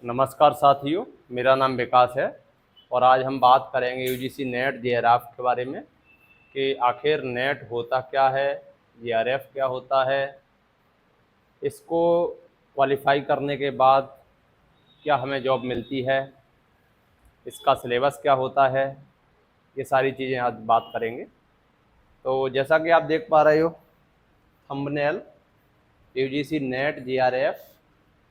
नमस्कार साथियों, मेरा नाम विकास है और आज हम बात करेंगे यूजीसी नेट जेआरएफ के बारे में कि आखिर नेट होता क्या है, जेआरएफ क्या होता है, इसको क्वालिफाई करने के बाद क्या हमें जॉब मिलती है, इसका सिलेबस क्या होता है, ये सारी चीज़ें आज बात करेंगे। तो जैसा कि आप देख पा रहे हो thumbnail, UGC net JRF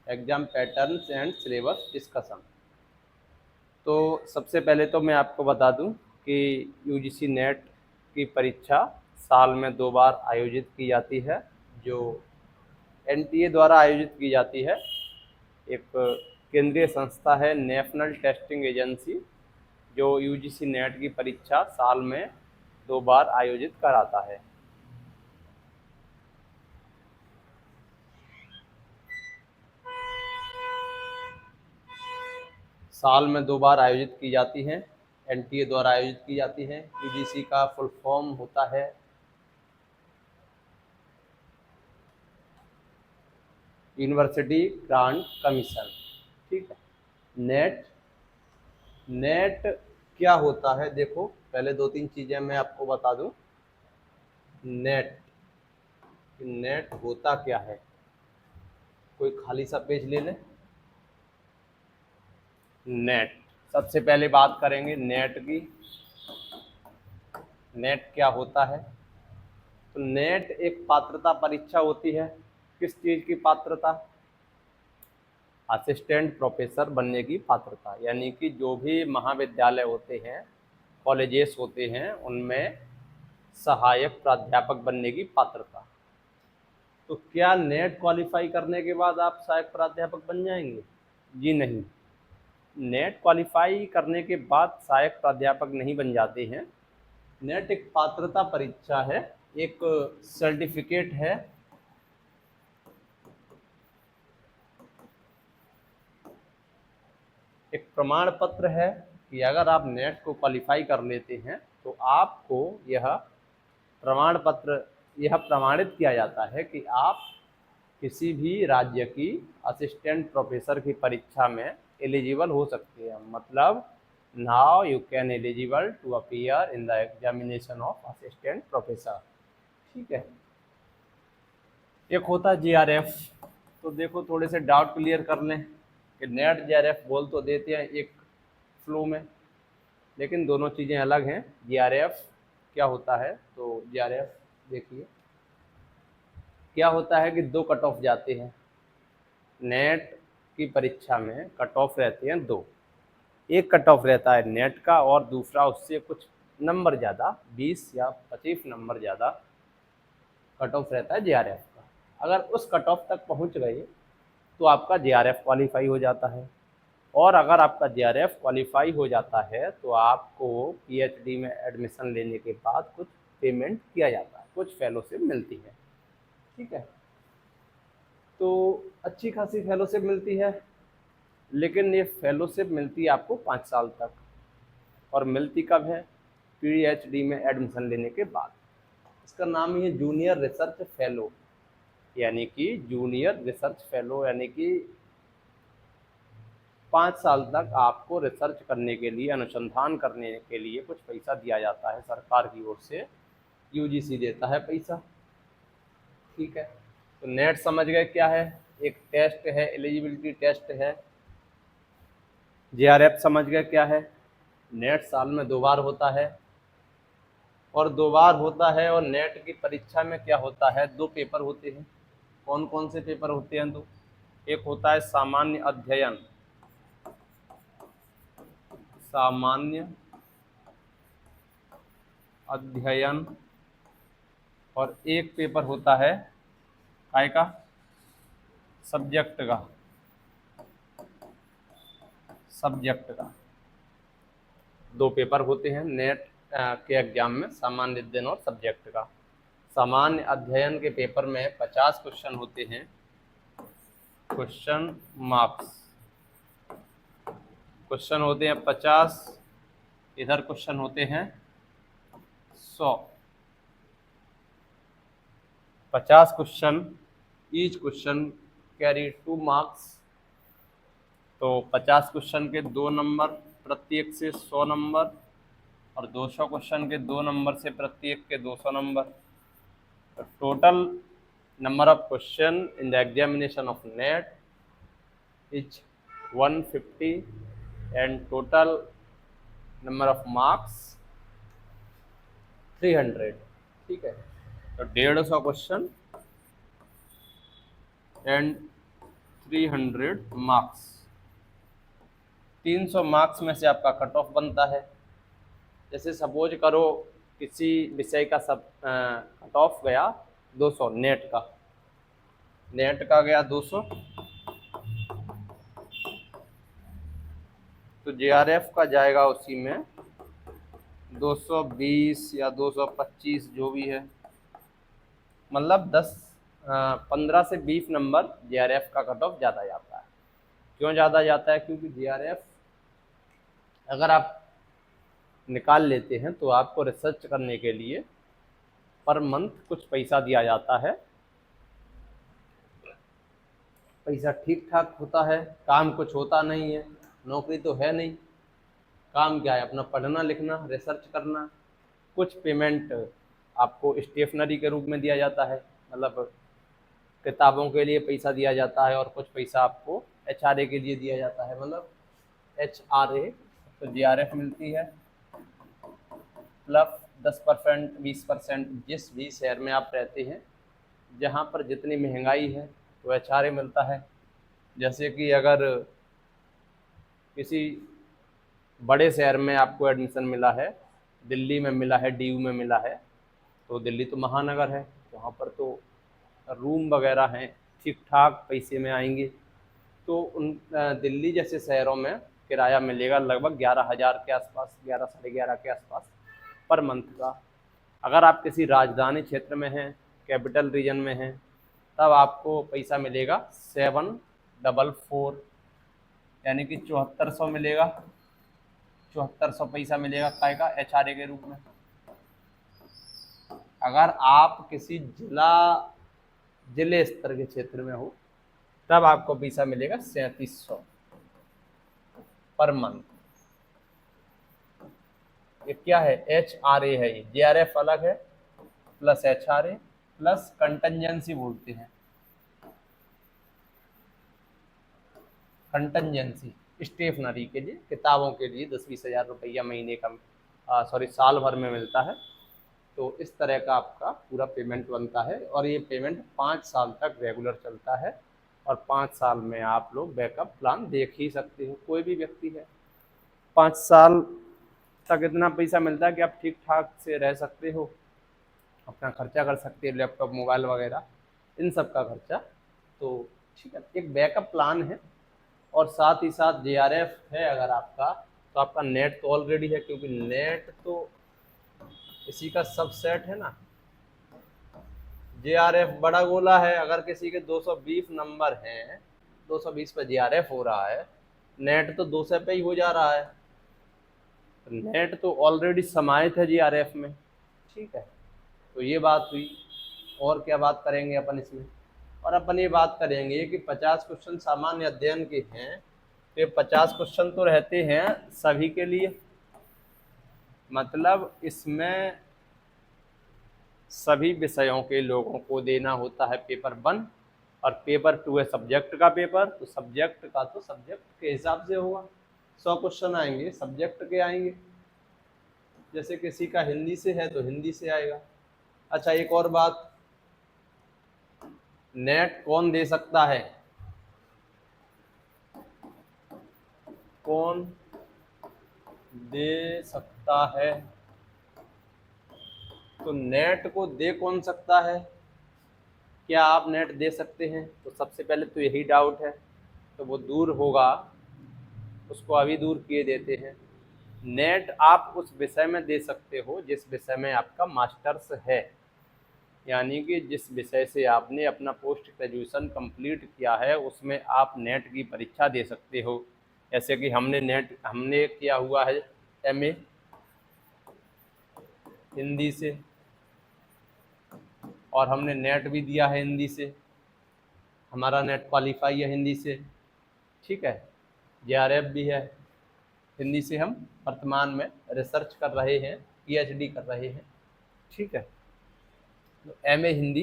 exam patterns and syllabus discussion. तो सबसे पहले तो मैं आपको बता दूं कि यूजीसी नेट की परीक्षा साल में 2 बार आयोजित की जाती है, जो एनटीए द्वारा आयोजित की जाती है। एक केंद्रीय संस्था है नेशनल टेस्टिंग एजेंसी, जो यूजीसी नेट की परीक्षा साल में 2 बार आयोजित कराता है। साल में 2 बार आयोजित की जाती हैं, एनटीए द्वारा आयोजित की जाती हैं। यूजीसी का फुल फॉर्म होता है यूनिवर्सिटी ग्रांट कमीशन। ठीक है। नेट नेट क्या होता है, देखो पहले 2-3 चीज़ें मैं आपको बता दूं। नेट नेट होता क्या है, कोई खाली सा पेज ले लें। नेट, सबसे पहले बात करेंगे नेट की। नेट क्या होता है? तो नेट एक पात्रता परीक्षा होती है। किस चीज़ की पात्रता? असिस्टेंट प्रोफेसर बनने की पात्रता, यानी कि जो भी महाविद्यालय होते हैं, कॉलेजेस होते हैं, उनमें सहायक प्राध्यापक बनने की पात्रता। तो क्या नेट क्वालिफाई करने के बाद आप सहायक प्राध्यापक बन जाएंगे? जी नहीं, नेट क्वालिफाई करने के बाद सहायक प्राध्यापक नहीं बन जाते हैं। नेट एक पात्रता परीक्षा है, एक सर्टिफिकेट है, एक प्रमाण पत्र है कि अगर आप नेट को क्वालिफाई कर लेते हैं तो आपको प्रमाण पत्र यह प्रमाणित किया जाता है कि आप किसी भी राज्य की असिस्टेंट प्रोफेसर की परीक्षा में एलिजिबल हो सकते हैं। मतलब now you can eligible to appear in the examination of assistant professor. ठीक है। एक होता है जीआरएफ। तो देखो थोड़े से डाउट क्लियर कर लें कि नेट जीआरएफ बोल तो देते हैं एक फ्लो में, लेकिन दोनों चीज़ें अलग हैं। जीआरएफ क्या होता है? तो जीआरएफ देखिए क्या होता है कि 2 कट ऑफ जाते हैं। नेट की परीक्षा में कट ऑफ रहते हैं 2। एक कट ऑफ रहता है नेट का और दूसरा उससे कुछ नंबर ज़्यादा, 20 या 25 नंबर ज़्यादा कट ऑफ रहता है जेआरएफ का। अगर उस कट ऑफ तक पहुंच गए तो आपका जेआरएफ क्वालिफाई हो जाता है। और अगर आपका जेआरएफ क्वालिफाई हो जाता है तो आपको पीएचडी में एडमिशन लेने के बाद कुछ पेमेंट किया जाता है, कुछ फेलोशिप मिलती है। ठीक है। तो अच्छी खासी फेलोशिप मिलती है, लेकिन ये फेलोशिप मिलती है आपको 5 साल तक। और मिलती कब है? पीएचडी में एडमिशन लेने के बाद। इसका नाम ही है जूनियर रिसर्च फेलो, यानी कि जूनियर रिसर्च फेलो, यानी कि 5 साल तक आपको रिसर्च करने के लिए, अनुसंधान करने के लिए कुछ पैसा दिया जाता है सरकार की ओर से। यूजीसी देता है पैसा। ठीक है। तो नेट समझ गए क्या है? एक टेस्ट है, एलिजिबिलिटी टेस्ट है। जेआरएफ समझ गए क्या है? नेट साल में 2 बार होता है, और 2 बार होता है। और नेट की परीक्षा में क्या होता है? 2 पेपर होते हैं। कौन कौन से पेपर होते हैं? तो एक होता है सामान्य अध्ययन, सामान्य अध्ययन, और एक पेपर होता है काय का? सब्जेक्ट का, सब्जेक्ट का। 2 पेपर होते हैं नेट के एग्जाम में, सामान्य अध्ययन और सब्जेक्ट का। सामान्य अध्ययन के पेपर में 50 क्वेश्चन होते हैं, क्वेश्चन मार्क्स। क्वेश्चन होते हैं 50, इधर क्वेश्चन होते हैं 100। 50 question, each question carry 2 marks. तो 50 क्वेश्चन के 2 नंबर, प्रत्येक से 100 नंबर, और 200 क्वेश्चन के 2 नंबर से प्रत्येक के 200 नंबर। तो total number of question in the examination of net is 150 and total number of marks 300। ठीक है, तो 150 क्वेश्चन एंड 300 मार्क्स। 300 मार्क्स में से आपका कट ऑफ बनता है। जैसे सपोज करो किसी विषय का सब कट ऑफ गया 200, नेट का गया 200, तो जेआरएफ का जाएगा उसी में 220 या 225 जो भी है, मतलब 15 से 20 नंबर जेआरएफ का कट ऑफ ज़्यादा जाता है। क्यों ज़्यादा जाता है? क्योंकि जेआरएफ अगर आप निकाल लेते हैं तो आपको रिसर्च करने के लिए पर मंथ कुछ पैसा दिया जाता है। पैसा ठीक ठाक होता है, काम कुछ होता नहीं है, नौकरी तो है नहीं, काम क्या है? अपना पढ़ना लिखना, रिसर्च करना। कुछ पेमेंट आपको स्टेशनरी के रूप में दिया जाता है, मतलब किताबों के लिए पैसा दिया जाता है, और कुछ पैसा आपको एचआरए के लिए दिया जाता है, मतलब एचआरए। तो जीआरएफ मिलती है प्लस 10%, 20%, जिस भी शहर में आप रहते हैं, जहाँ पर जितनी महंगाई है तो एचआरए मिलता है। जैसे कि अगर किसी बड़े शहर में आपको एडमिशन मिला है, दिल्ली में मिला है, डीयू में मिला है, तो दिल्ली तो महानगर है, वहाँ पर तो रूम वगैरह हैं, ठीक ठाक पैसे में आएंगे। तो उन दिल्ली जैसे शहरों में किराया मिलेगा लगभग 11,000 के आसपास, 11 साढ़े 11 के आसपास पर मंथ का। अगर आप किसी राजधानी क्षेत्र में हैं, कैपिटल रीजन में हैं, तब आपको पैसा मिलेगा 744, यानी कि 7400 मिलेगा। 7400 पैसा मिलेगा काय का? एचआरए के रूप में। अगर आप किसी जिले स्तर के क्षेत्र में हो, तब आपको पैसा मिलेगा 3700 पर मंथ। ये क्या है? एचआरए है। ये जेआरएफ अलग है, प्लस एचआरए प्लस कंटेंजेंसी बोलते हैं। कंटेंजेंसी स्टेशनरी के लिए, किताबों के लिए 10-20 हज़ार रुपया महीने का, साल भर में मिलता है। तो इस तरह का आपका पूरा पेमेंट बनता है, और ये पेमेंट 5 साल तक रेगुलर चलता है, और 5 साल में आप लोग बैकअप प्लान देख ही सकते हो, कोई भी व्यक्ति है। 5 साल तक इतना पैसा मिलता है कि आप ठीक ठाक से रह सकते हो, अपना खर्चा कर सकते हो, लैपटॉप मोबाइल वगैरह इन सब का खर्चा। तो ठीक है, एक बैकअप प्लान है। और साथ ही साथ जेआरएफ है अगर आपका, तो आपका नेट तो ऑलरेडी है, क्योंकि नेट तो इसी का सबसेट है ना। जेआरएफ बड़ा गोला है, अगर किसी के 220 नंबर हैं, 220 पे जेआरएफ हो रहा है, नेट तो 200 पे ही हो जा रहा है, तो नेट तो ऑलरेडी समाहित है जीआरएफ में। ठीक है, तो ये बात हुई। और क्या बात करेंगे अपन इसमें? और अपन ये बात करेंगे कि 50 क्वेश्चन सामान्य अध्ययन के हैं, तो ये 50 क्वेश्चन तो रहते हैं सभी के लिए, मतलब इसमें सभी विषयों के लोगों को देना होता है पेपर 1, और पेपर 2 है सब्जेक्ट का पेपर, तो सब्जेक्ट का तो सब्जेक्ट के हिसाब से होगा। 100 क्वेश्चन आएंगे, सब्जेक्ट के आएंगे। जैसे किसी का हिंदी से है तो हिंदी से आएगा। अच्छा, एक और बात, नेट कौन दे सकता है? कौन दे सकता है? तो नेट को दे कौन सकता है? क्या आप नेट दे सकते हैं? तो सबसे पहले तो यही डाउट है, तो वो दूर होगा, उसको अभी दूर किए देते हैं। नेट आप उस विषय में दे सकते हो जिस विषय में आपका मास्टर्स है, यानी कि जिस विषय से आपने अपना पोस्ट ग्रेजुएशन कंप्लीट किया है, उसमें आप नेट की परीक्षा दे सकते हो। जैसे कि हमने किया हुआ है एमए हिंदी से, और हमने नेट भी दिया है हिंदी से, हमारा नेट क्वालिफाई है हिंदी से। ठीक है, JRF भी है। हिंदी से हम वर्तमान में रिसर्च कर रहे हैं, PhD कर रहे हैं। ठीक है, तो MA हिंदी,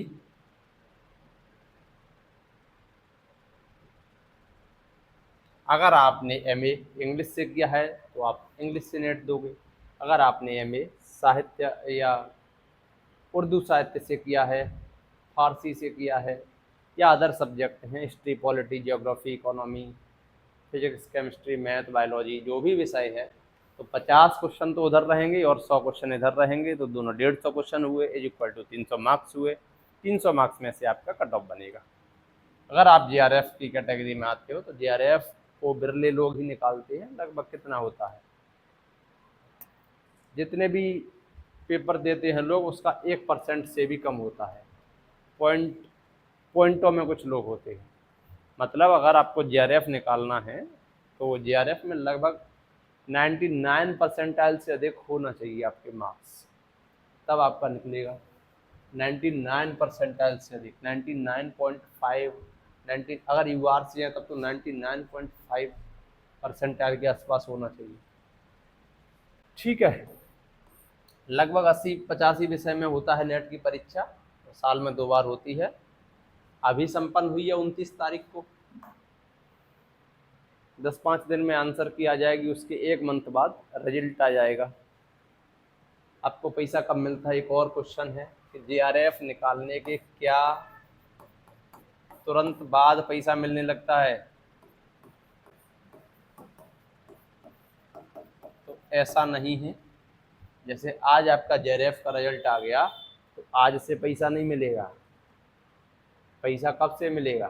अगर आपने MA इंग्लिश से किया है तो आप इंग्लिश से नेट दोगे। अगर आपने MA साहित्य या उर्दू साहित्य से किया है, फारसी से किया है, या अदर सब्जेक्ट हैं, history, polity, geography, economy, physics, chemistry, math, biology, जो भी विषय है, तो 50 क्वेश्चन तो उधर रहेंगे और 100 क्वेश्चन इधर रहेंगे, तो दोनों 150 क्वेश्चन हुए, इज इक्वल टू 300 मार्क्स हुए। 300 मार्क्स में से आपका कट ऑफ बनेगा। अगर आप JRF की कैटेगरी में आते हो तो JRF को बिरले लोग ही निकालते हैं। लगभग कितना होता है, जितने भी पेपर देते हैं लोग, उसका 1% से भी कम होता है। पॉइंटों में कुछ लोग होते हैं। मतलब अगर आपको JRF निकालना है तो JRF में लगभग 99 परसेंटाइल से अधिक होना चाहिए आपके मार्क्स, तब आपका निकलेगा। 99 परसेंटाइल से अधिक, 99.5, 90, अगर UR से है तब तो 99.5 परसेंटाइल के आसपास होना चाहिए। ठीक है, लगभग 80-85 विषय में होता है नेट की परीक्षा, तो साल में 2 बार होती है। अभी संपन्न हुई है 29 तारीख को। 10-5 दिन में आंसर की आ जाएगी, उसके 1 मंथ बाद रिजल्ट आ जाएगा। आपको पैसा कब मिलता है, एक और क्वेश्चन है कि JRF निकालने के क्या तुरंत बाद पैसा मिलने लगता है? तो ऐसा नहीं है। जैसे आज आपका JRF का रिजल्ट आ गया तो आज से पैसा नहीं मिलेगा। पैसा कब से मिलेगा?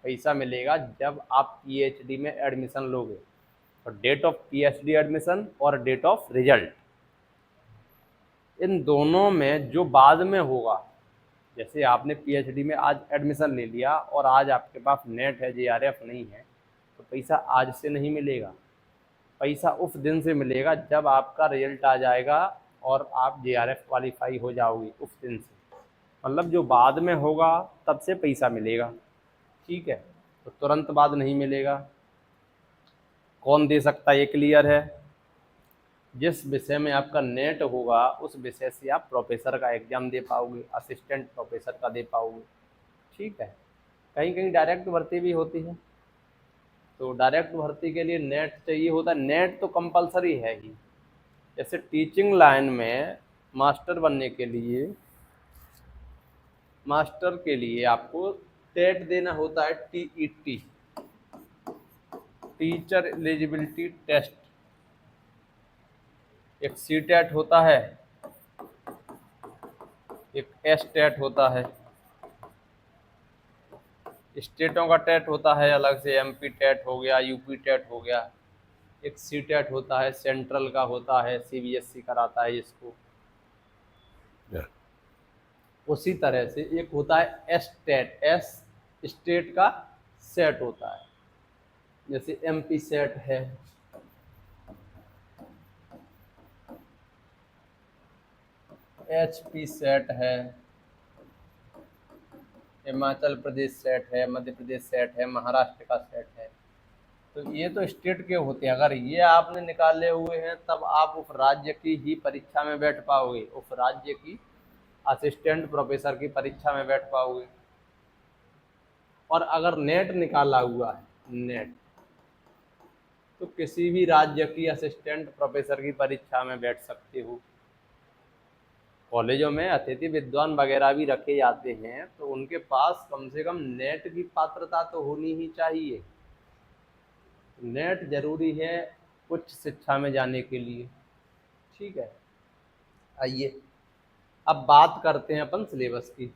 पैसा मिलेगा जब आप PhD में एडमिशन लोगे, तो डेट ऑफ PhD एडमिशन और डेट ऑफ रिजल्ट, इन दोनों में जो बाद में होगा, जैसे आपने PhD में आज एडमिशन ले लिया और आज आपके पास नेट है, JRF नहीं है, तो पैसा आज से नहीं मिलेगा। पैसा उस दिन से मिलेगा जब आपका रिजल्ट आ जाएगा और आप JRF क्वालिफाई हो जाओगे, उस दिन से। मतलब जो बाद में होगा तब से पैसा मिलेगा। ठीक है, तो तुरंत बाद नहीं मिलेगा। कौन दे सकता है, ये क्लियर है? जिस विषय में आपका नेट होगा उस विषय से आप प्रोफेसर का एग्ज़ाम दे पाओगे, असिस्टेंट प्रोफेसर का दे पाओगे। ठीक है, कहीं कहीं डायरेक्ट भर्ती भी होती है, तो डायरेक्ट भर्ती के लिए नेट चाहिए होता है। नेट तो कंपलसरी है ही। जैसे टीचिंग लाइन में मास्टर बनने के लिए, मास्टर के लिए आपको टेट देना होता है, TET, टीचर एलिजिबिलिटी टेस्ट। एक CTET होता है, एक STET होता है। स्टेटों का टेट होता है अलग से, MP टेट हो गया, UP टेट हो गया। एक CTET होता है, सेंट्रल का होता है, CBSE कराता है इसको। उसी तरह से एक होता है STET, स्टेट का सेट होता है, जैसे MP सेट है, HP सेट है, हिमाचल प्रदेश सेट है, मध्य प्रदेश सेट है, महाराष्ट्र का सेट है। तो ये तो स्टेट के होते हैं। अगर ये आपने निकाले हुए हैं तब आप उस राज्य की ही परीक्षा में बैठ पाओगे, उस राज्य की असिस्टेंट प्रोफेसर की परीक्षा में बैठ पाओगे। और अगर नेट निकाला हुआ है, नेट, तो किसी भी राज्य की असिस्टेंट प्रोफेसर की परीक्षा में बैठ सकते हो। कॉलेजों में अतिथि विद्वान वगैरह भी रखे जाते हैं, तो उनके पास कम से कम नेट की पात्रता तो होनी ही चाहिए। नेट जरूरी है उच्च शिक्षा में जाने के लिए। ठीक है, आइए अब बात करते हैं अपन सिलेबस की।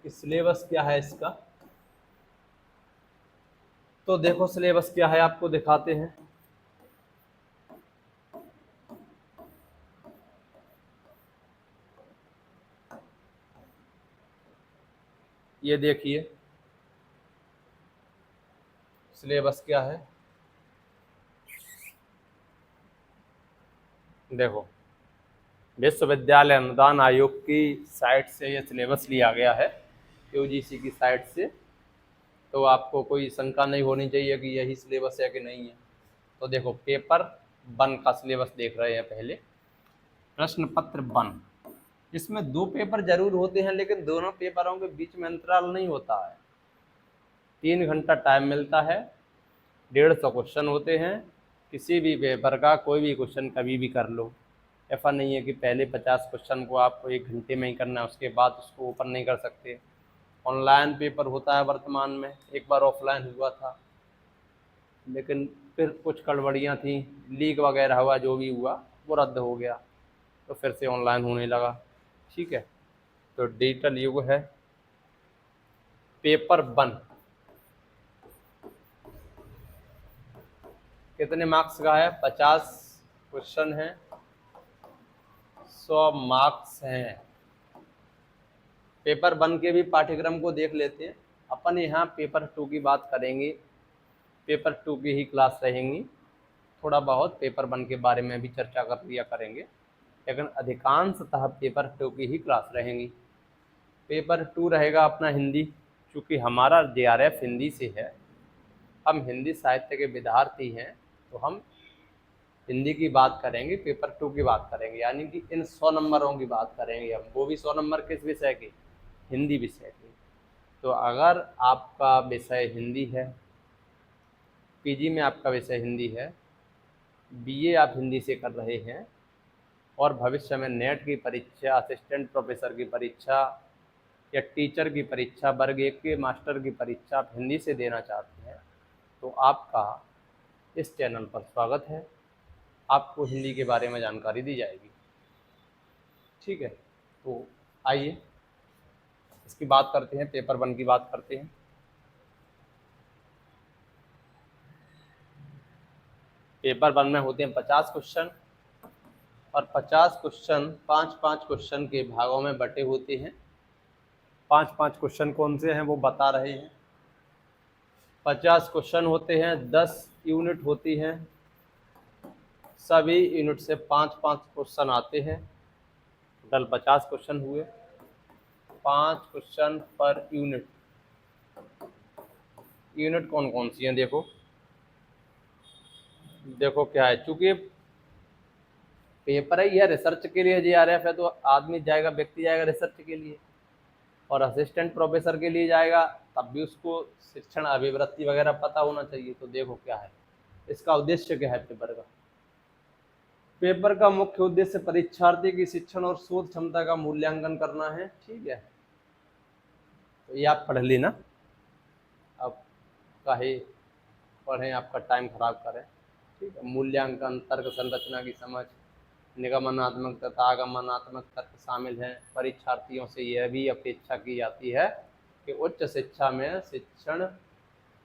सिलेबस क्या है इसका, तो देखो सिलेबस क्या है, आपको दिखाते हैं। ये देखिए सिलेबस क्या है। देखो, विश्वविद्यालय अनुदान आयोग की साइट से ये सिलेबस लिया गया है, UGC की साइट से। तो आपको कोई शंका नहीं होनी चाहिए कि यही सिलेबस है कि नहीं है। तो देखो पेपर 1 का सिलेबस देख रहे हैं पहले। प्रश्न पत्र 1, इसमें 2 पेपर जरूर होते हैं, लेकिन दोनों पेपरों के बीच में अंतराल नहीं होता है। 3 घंटा टाइम मिलता है, 150 क्वेश्चन होते हैं। किसी भी पेपर का कोई भी क्वेश्चन कभी भी कर लो। ऐसा नहीं है कि पहले 50 क्वेश्चन को आपको 1 घंटे में ही करना है, उसके बाद उसको ओपन नहीं कर सकते। ऑनलाइन पेपर होता है वर्तमान में, एक बार ऑफलाइन हुआ था, लेकिन फिर कुछ गड़बड़ियाँ थी, लीक वगैरह हुआ, जो भी हुआ वो रद्द हो गया, तो फिर से ऑनलाइन होने लगा। ठीक है, तो डिजिटल युग है। पेपर 1 कितने मार्क्स का है? 50 क्वेश्चन है, 100 मार्क्स हैं। पेपर 1 के भी पाठ्यक्रम को देख लेते हैं। अपन यहाँ पेपर 2 की बात करेंगे, पेपर 2 की ही क्लास रहेंगी। थोड़ा बहुत पेपर 1 के बारे में भी चर्चा कर लिया करेंगे, लेकिन अधिकांशतः पेपर 2 की ही क्लास रहेंगी। पेपर 2 रहेगा अपना हिंदी, चूँकि हमारा JRF हिंदी से है, हम हिंदी साहित्य के विद्यार्थी हैं, तो हम हिंदी की बात करेंगे, पेपर 2 की बात करेंगे, यानी कि इन 100 नंबरों की बात करेंगे हम। वो भी 100 नंबर किस विषय के? हिंदी विषय के। तो अगर आपका विषय हिंदी है, PG में आपका विषय हिंदी है, BA आप हिंदी से कर रहे हैं, और भविष्य में नेट की परीक्षा, असिस्टेंट प्रोफेसर की परीक्षा या टीचर की परीक्षा, वर्ग 1 के मास्टर की परीक्षा आप हिंदी से देना चाहते हैं, तो आपका इस चैनल पर स्वागत है। आपको हिंदी के बारे में जानकारी दी जाएगी। ठीक है, तो आइए इसकी बात करते हैं, पेपर 1 की बात करते हैं। पेपर 1 में होते हैं 50 क्वेश्चन, और 50 क्वेश्चन 5-5 क्वेश्चन के भागों में बटे होते हैं। 5-5 क्वेश्चन कौन से हैं वो बता रहे हैं। 50 क्वेश्चन होते हैं, 10 यूनिट होती हैं, सभी यूनिट से 5-5 क्वेश्चन आते हैं। टोटल 50 क्वेश्चन हुए, 5 क्वेश्चन पर यूनिट। यूनिट कौन कौन सी हैं? देखो क्या है, चूंकि पेपर ही है, रिसर्च के लिए JRF है, तो आदमी जाएगा, व्यक्ति जाएगा रिसर्च के लिए, और असिस्टेंट प्रोफेसर के लिए जाएगा, तब भी उसको शिक्षण अभिवृत्ति वगैरह पता होना चाहिए। तो देखो क्या है, इसका उद्देश्य क्या है पेपर का। पेपर का मुख्य उद्देश्य परीक्षार्थी की शिक्षण और शोध क्षमता का मूल्यांकन करना है। ठीक है, तो ये आप पढ़ लेना, अब काहे पढ़ें, आपका टाइम खराब करें। ठीक है, मूल्यांकन, तर्क संरचना की समझ, निगमनात्मक तथा आगमनात्मक तर्क शामिल हैं। परीक्षार्थियों से यह भी अपेक्षा की जाती है कि उच्च शिक्षा में शिक्षण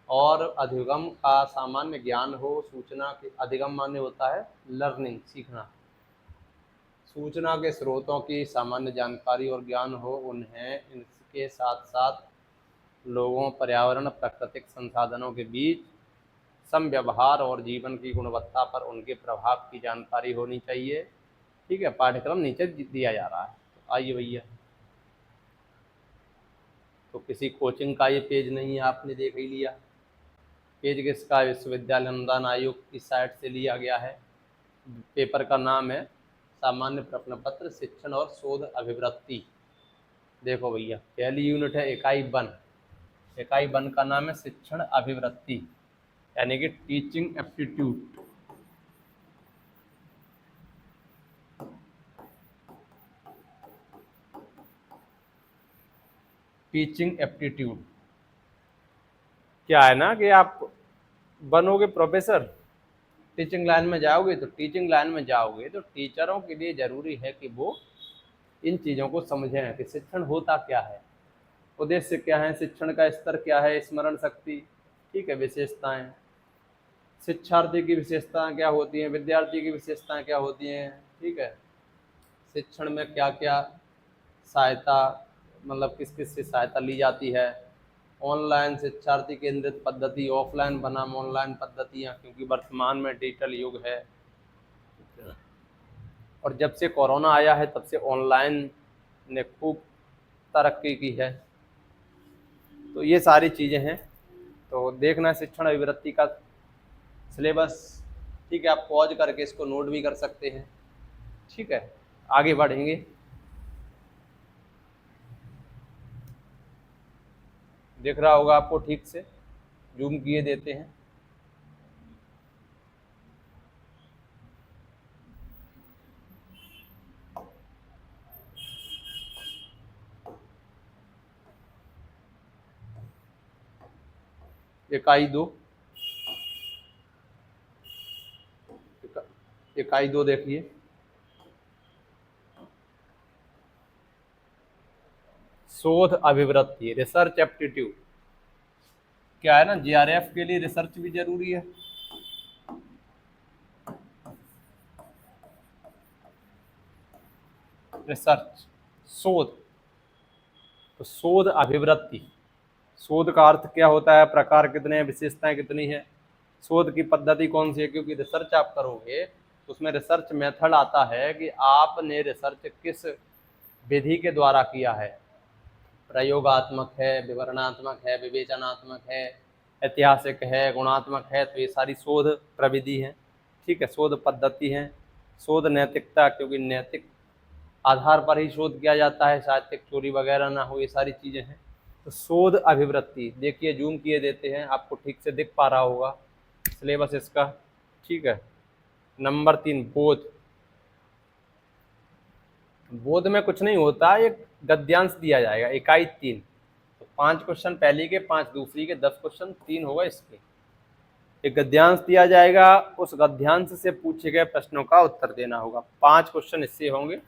और अधिगम का सामान्य ज्ञान हो। सूचना के अधिगम माने होता है लर्निंग, सीखना। सूचना के स्रोतों की सामान्य जानकारी और ज्ञान हो उन्हें। इसके साथ साथ लोगों, पर्यावरण, प्राकृतिक संसाधनों के बीच समव्यवहार और जीवन की गुणवत्ता पर उनके प्रभाव की जानकारी होनी चाहिए। ठीक है, पाठ्यक्रम नीचे दिया जा रहा है, तो आइए भैया। तो किसी कोचिंग का ये पेज नहीं है, आपने देख ही लिया। पेज किसका? विश्वविद्यालय अनुदान आयोग की साइट से लिया गया है। पेपर का नाम है सामान्य प्रश्न पत्र शिक्षण और शोध अभिवृत्ति। देखो भैया, पहली यूनिट है इकाई 1। इकाई 1 का नाम है शिक्षण अभिवृत्ति, यानी कि टीचिंग एप्टीट्यूड। टीचिंग एप्टीट्यूड क्या है ना, कि आप बनोगे प्रोफेसर, टीचिंग लाइन में जाओगे, तो टीचिंग लाइन में जाओगे तो टीचरों के लिए ज़रूरी है कि वो इन चीज़ों को समझें कि शिक्षण होता क्या है, उद्देश्य क्या है, शिक्षण का स्तर क्या है, स्मरण शक्ति, ठीक है, विशेषताएं, शिक्षार्थी की विशेषताएं क्या होती हैं, विद्यार्थी की विशेषताएं क्या होती हैं। ठीक है, शिक्षण में क्या क्या सहायता, मतलब किस किस से सहायता ली जाती है। ऑनलाइन शिक्षार्थी केंद्रित पद्धति, ऑफलाइन बनाम ऑनलाइन पद्धतियाँ, क्योंकि वर्तमान में डिजिटल युग है, और जब से कोरोना आया है तब से ऑनलाइन ने खूब तरक्की की है। तो ये सारी चीज़ें हैं। तो देखना शिक्षण अभिवृत्ति का सिलेबस। ठीक है, आप पॉज करके इसको नोट भी कर सकते हैं। ठीक है, आगे बढ़ेंगे। दिख रहा होगा आपको ठीक से, जूम किए देते हैं। इकाई 2, इकाई 2 देखिए, शोध अभिवृत्ति, रिसर्च एप्टीट्यूड। क्या है ना, जीआरएफ के लिए रिसर्च भी जरूरी है। रिसर्च, शोध, तो शोध अभिवृत्ति, शोध का अर्थ क्या होता है, प्रकार कितने हैं, विशेषताएं कितनी है, शोध की पद्धति कौन सी है। क्योंकि रिसर्च आप करोगे तो उसमें रिसर्च मेथड आता है कि आपने रिसर्च किस विधि के द्वारा किया है, प्रयोगात्मक है, विवरणात्मक है, विवेचनात्मक है, ऐतिहासिक है, गुणात्मक है। तो ये सारी शोध प्रविधि हैं। ठीक है, शोध पद्धति हैं। शोध नैतिकता, क्योंकि नैतिक आधार पर ही शोध किया जाता है, साहित्यिक चोरी वगैरह ना हो, ये सारी चीज़ें हैं। तो शोध अभिवृत्ति देखिए, जूम किए देते हैं, आपको ठीक से दिख पा रहा होगा सिलेबस इसका। ठीक है, नंबर 3 बोध। बोध में कुछ नहीं होता, एक गद्यांश दिया जाएगा, इकाई 3। तो 5 क्वेश्चन पहली के, 5 दूसरी के, 10 क्वेश्चन 3 होगा इसके। एक गद्यांश दिया जाएगा, उस गद्यांश से पूछे गए प्रश्नों का उत्तर देना होगा। 5 क्वेश्चन इससे होंगे।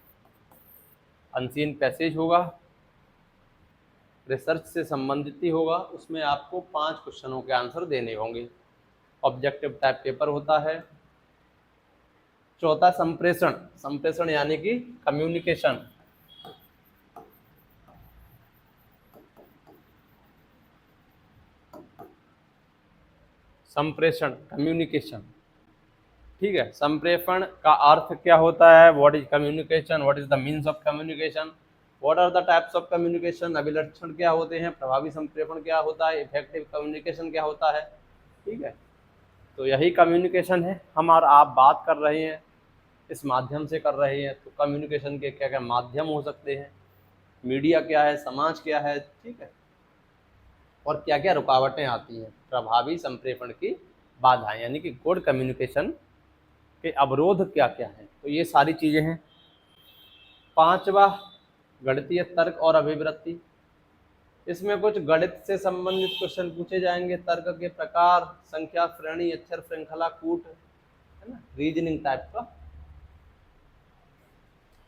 अनसीन पैसेज होगा, रिसर्च से संबंधित ही होगा, उसमें आपको 5 क्वेश्चनों के आंसर देने होंगे। ऑब्जेक्टिव टाइप पेपर होता है। चौथा संप्रेषण, संप्रेषण यानी कि कम्युनिकेशन। संप्रेषण, कम्युनिकेशन। ठीक है, संप्रेषण का अर्थ क्या होता है, what is communication, what is the means of communication, what are the types of communication, अभिलक्षण क्या होते हैं, प्रभावी संप्रेषण क्या होता है, इफेक्टिव कम्युनिकेशन क्या होता है। ठीक है, तो यही कम्युनिकेशन है। हम और आप बात कर रहे हैं, इस माध्यम से कर रहे हैं। तो कम्युनिकेशन के क्या क्या माध्यम हो सकते हैं, मीडिया क्या है, समाज क्या है। ठीक है, और क्या क्या रुकावटें आती हैं, प्रभावी संप्रेषण की बाधाएं यानी कि गुड कम्युनिकेशन के अवरोध क्या क्या हैं। तो ये सारी चीज़ें हैं। 5वां गणितीय तर्क और अभिवृत्ति। इसमें कुछ गणित से संबंधित क्वेश्चन पूछे जाएंगे, तर्क के प्रकार, संख्या श्रेणी, अक्षर श्रृंखला, कूट, है ना, रीजनिंग टाइप का।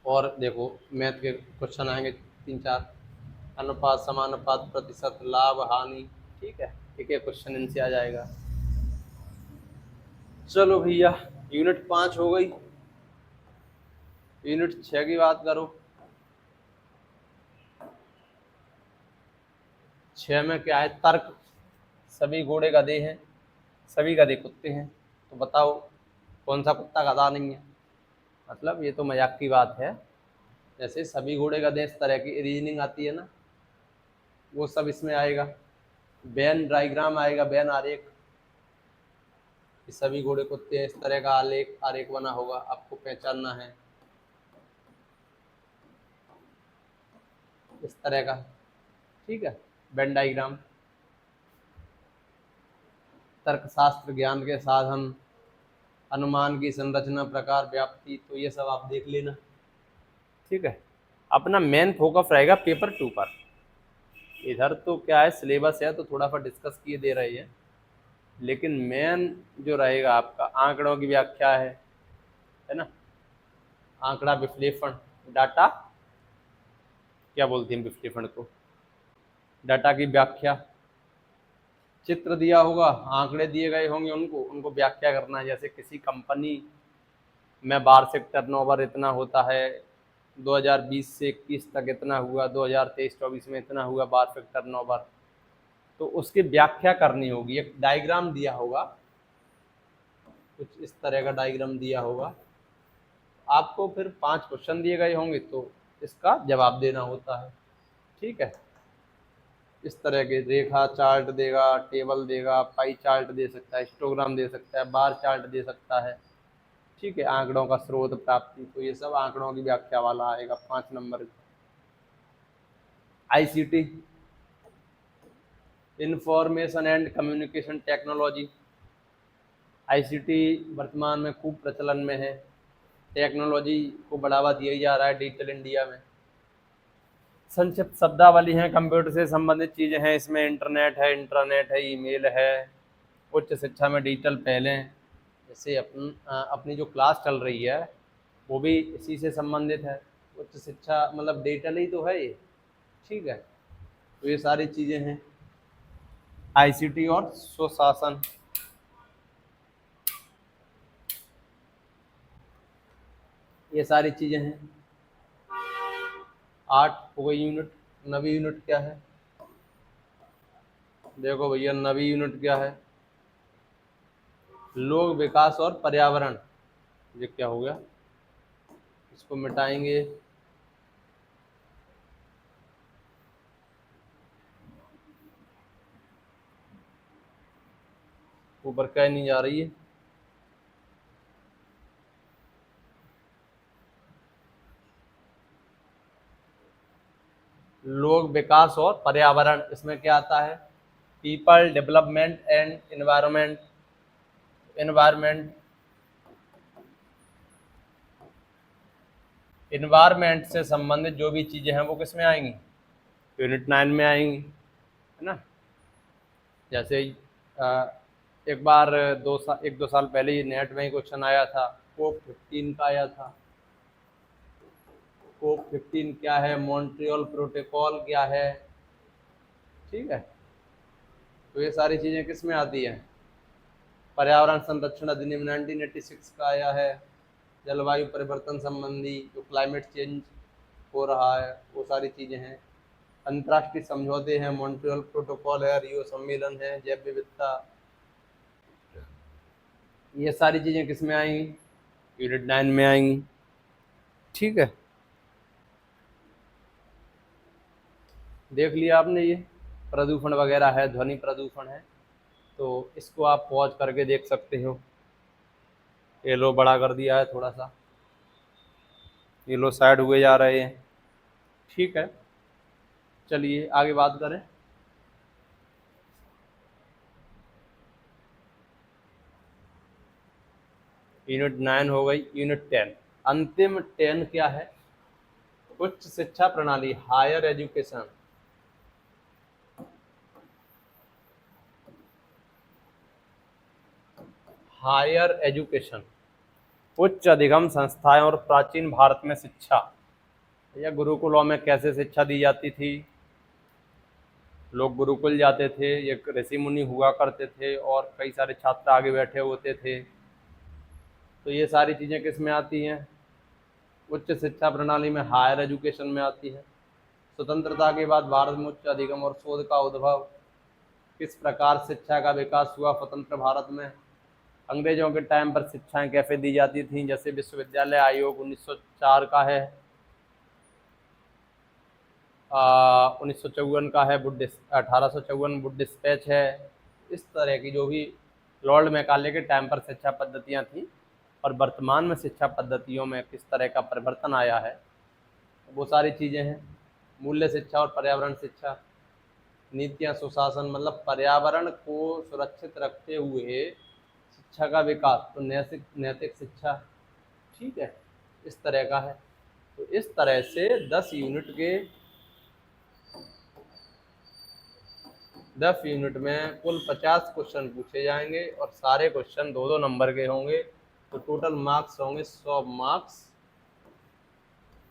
और देखो मैथ के क्वेश्चन आएंगे 3-4, अनुपात, समानुपात, प्रतिशत, लाभ, हानि। ठीक है, एक एक क्वेश्चन इनसे आ जाएगा। चलो भैया, यूनिट 5 हो गई। यूनिट 6 की बात करो। 6 में क्या है, तर्क। सभी घोड़े गधे हैं, सभी गधे कुत्ते हैं। तो बताओ कौन सा कुत्ता गधा नहीं है। मतलब ये तो मजाक की बात है। जैसे सभी घोड़े गधे, इस तरह की रीजनिंग आती है ना, वो सब इसमें आएगा। वेन डायग्राम आएगा, वेन आरेख, सभी घोड़े कुत्ते हैं, इस तरह का आलेख आरेख बना होगा, आपको पहचानना है इस तरह का। ठीक है, वेन डायग्राम। तर्कशास्त्र, ज्ञान के साधन, अनुमान की संरचना, प्रकार, व्याप्ति, तो ये सब आप देख लेना। ठीक है, अपना मेन फोकस रहेगा पेपर 2 पर। इधर तो क्या है, सिलेबस है तो थोड़ा सा डिस्कस किए दे रहे हैं, लेकिन मेन जो रहेगा आपका आंकड़ों की व्याख्या है ना, आंकड़ा विश्लेषण, डाटा, क्या बोलते हैं विश्लेषण को, डाटा की व्याख्या। चित्र दिया होगा, आंकड़े दिए गए होंगे, उनको व्याख्या करना है। जैसे किसी कंपनी में वार्षिक टर्नओवर इतना होता है, 2020 से 21 तक इतना हुआ, 2023-24 में इतना हुआ वार्षिक टर्नओवर, तो उसकी व्याख्या करनी होगी। एक डायग्राम दिया होगा, कुछ इस तरह का डायग्राम दिया होगा आपको, फिर 5 क्वेश्चन दिए गए होंगे तो इसका जवाब देना होता है। ठीक है, इस तरह के रेखा चार्ट देगा, टेबल देगा, पाई चार्ट दे सकता है, हिस्टोग्राम दे सकता है, बार चार्ट दे सकता है। ठीक है, आंकड़ों का स्रोत प्राप्ति, तो ये सब आंकड़ों की व्याख्या वाला आएगा 5 number. ICT, information and communication technology. ICT वर्तमान में खूब प्रचलन में है, टेक्नोलॉजी को बढ़ावा दिया जा रहा है डिजिटल इंडिया में। संक्षिप्त शब्दावली है, कंप्यूटर से संबंधित चीज़ें हैं इसमें, इंटरनेट है, इंट्रानेट है, ईमेल है। उच्च शिक्षा में डिजिटल पहले, जैसे अपनी जो क्लास चल रही है वो भी इसी से संबंधित है। उच्च शिक्षा मतलब डिजिटल ही तो है ये। ठीक है, तो ये सारी चीज़ें हैं आईसीटी और सुशासन। ये सारी चीज़ें हैं। 8 हो गई यूनिट। नवी यूनिट क्या है? देखो भैया, नवी यूनिट क्या है? लोक विकास और पर्यावरण। ये क्या हो गया? इसको मिटाएंगे। ऊपर क्या नहीं जा रही है? लोक विकास और पर्यावरण, इसमें क्या आता है? People development and environment. Environment, environment से संबंधित जो भी चीज़ें हैं वो किस में आएंगी? यूनिट 9 में आएंगी, है ना। जैसे एक बार 1-2 साल पहले ही नेट में ही क्वेश्चन आया था, कोप 15 का आया था। कोप 15 क्या है, मॉन्ट्रियल प्रोटोकॉल क्या है। ठीक है, तो ये सारी चीज़ें किस में आती हैं? पर्यावरण संरक्षण अधिनियम 1986 का आया है। जलवायु परिवर्तन संबंधी जो क्लाइमेट चेंज हो रहा है वो सारी चीज़ें हैं। अंतर्राष्ट्रीय समझौते हैं, मॉन्ट्रियल प्रोटोकॉल है, रियो सम्मेलन है, जैव विविधता। ये सारी चीज़ें किस में आएंगी? यूनिट 9 में आएंगी। ठीक है, देख लिया आपने। ये प्रदूषण वगैरह है, ध्वनि प्रदूषण है, तो इसको आप पॉज करके देख सकते हो। ये लो बड़ा कर दिया है थोड़ा सा, ये लो साइड हुए जा रहे हैं। ठीक है, चलिए आगे बात करें। यूनिट 9 हो गई। यूनिट 10, अंतिम 10 क्या है? उच्च शिक्षा प्रणाली, हायर एजुकेशन। हायर एजुकेशन, उच्च अधिगम संस्थाएं और प्राचीन भारत में शिक्षा। या गुरुकुलों में कैसे शिक्षा दी जाती थी? लोग गुरुकुल जाते थे, एक ऋषि मुनि हुआ करते थे और कई सारे छात्र आगे बैठे होते थे। तो ये सारी चीज़ें किस में आती हैं? उच्च शिक्षा प्रणाली में, हायर एजुकेशन में आती है। स्वतंत्रता के बाद भारत में उच्च अधिगम और शोध का उद्भव। किस प्रकार शिक्षा का विकास हुआ स्वतंत्र भारत में? अंग्रेजों के टाइम पर शिक्षाएं कैसे दी जाती थीं? जैसे विश्वविद्यालय आयोग 1904 का है, 1954 का है, 1854 वुड डिस्पैच है। इस तरह की जो भी लॉर्ड मैकाले के टाइम पर शिक्षा पद्धतियाँ थीं और वर्तमान में शिक्षा पद्धतियों में किस तरह का परिवर्तन आया है, वो सारी चीज़ें हैं। मूल्य शिक्षा और पर्यावरण शिक्षा। नीतियाँ सुशासन मतलब पर्यावरण को सुरक्षित रखते हुए शिक्षा का विकास, तो नैतिक नैतिक शिक्षा। ठीक है, इस तरह का है। तो इस तरह से 10 यूनिट में कुल 50 क्वेश्चन पूछे जाएंगे और सारे क्वेश्चन 2-2 नंबर के होंगे। तो टोटल मार्क्स होंगे 100 मार्क्स।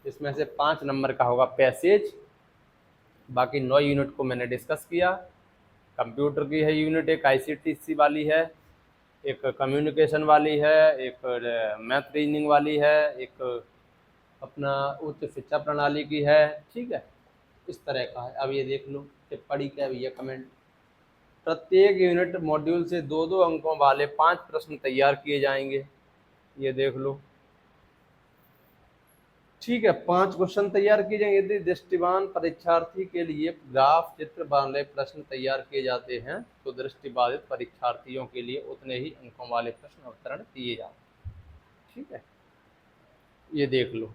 इसमें से 5 नंबर का होगा पैसेज। बाकी 9 यूनिट को मैंने डिस्कस किया। कंप्यूटर की है यूनिट, एक आईसीटी वाली है, एक कम्युनिकेशन वाली है, एक मैथ रीजनिंग वाली है, एक अपना उच्च शिक्षा प्रणाली की है। ठीक है, इस तरह का है। अब ये देख लो टिप्पणी क्या है भैया, कमेंट। प्रत्येक यूनिट मॉड्यूल से 2-2 अंकों वाले 5 प्रश्न तैयार किए जाएंगे। ये देख लो, ठीक है, 5 क्वेश्चन तैयार किए जाएंगे। यदि दृष्टिबान परीक्षार्थी के लिए ग्राफ चित्र वाले प्रश्न तैयार किए जाते हैं तो दृष्टिबाधित परीक्षार्थियों के लिए उतने ही अंकों वाले प्रश्न अवतरण किए जाते हैं। ठीक है, ये देख लो,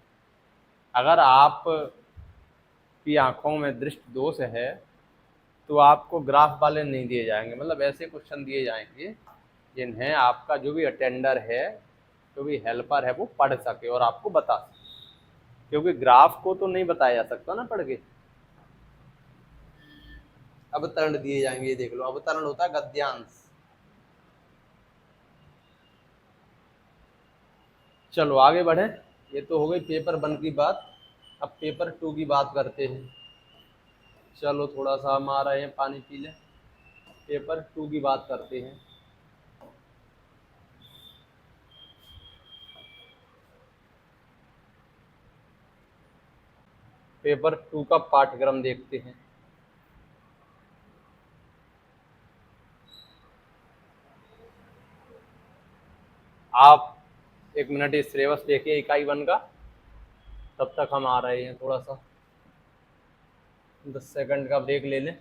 अगर आप की आंखों में दृष्टि दोष है तो आपको ग्राफ वाले नहीं दिए जाएंगे, मतलब ऐसे क्वेश्चन दिए जाएंगे जिन्हें आपका जो भी अटेंडर है, जो भी हेल्पर है, वो पढ़ सके और आपको बता सके, क्योंकि ग्राफ को तो नहीं बताया जा सकता ना पढ़ के। अवतरण दिए जाएंगे, ये देख लो, अवतरण होता है गद्यांश। चलो आगे बढ़े, ये तो हो गई पेपर 1 की बात। अब पेपर 2 की बात करते हैं। चलो थोड़ा सा हम आ रहे हैं, पानी पी लें। पेपर 2 की बात करते हैं। पेपर 2 का पाठ्यक्रम देखते हैं। आप 1 मिनट ये सिलेबस देखिए इकाई 1 का, तब तक हम आ रहे हैं। थोड़ा सा 10 सेकंड का ब्रेक ले लें।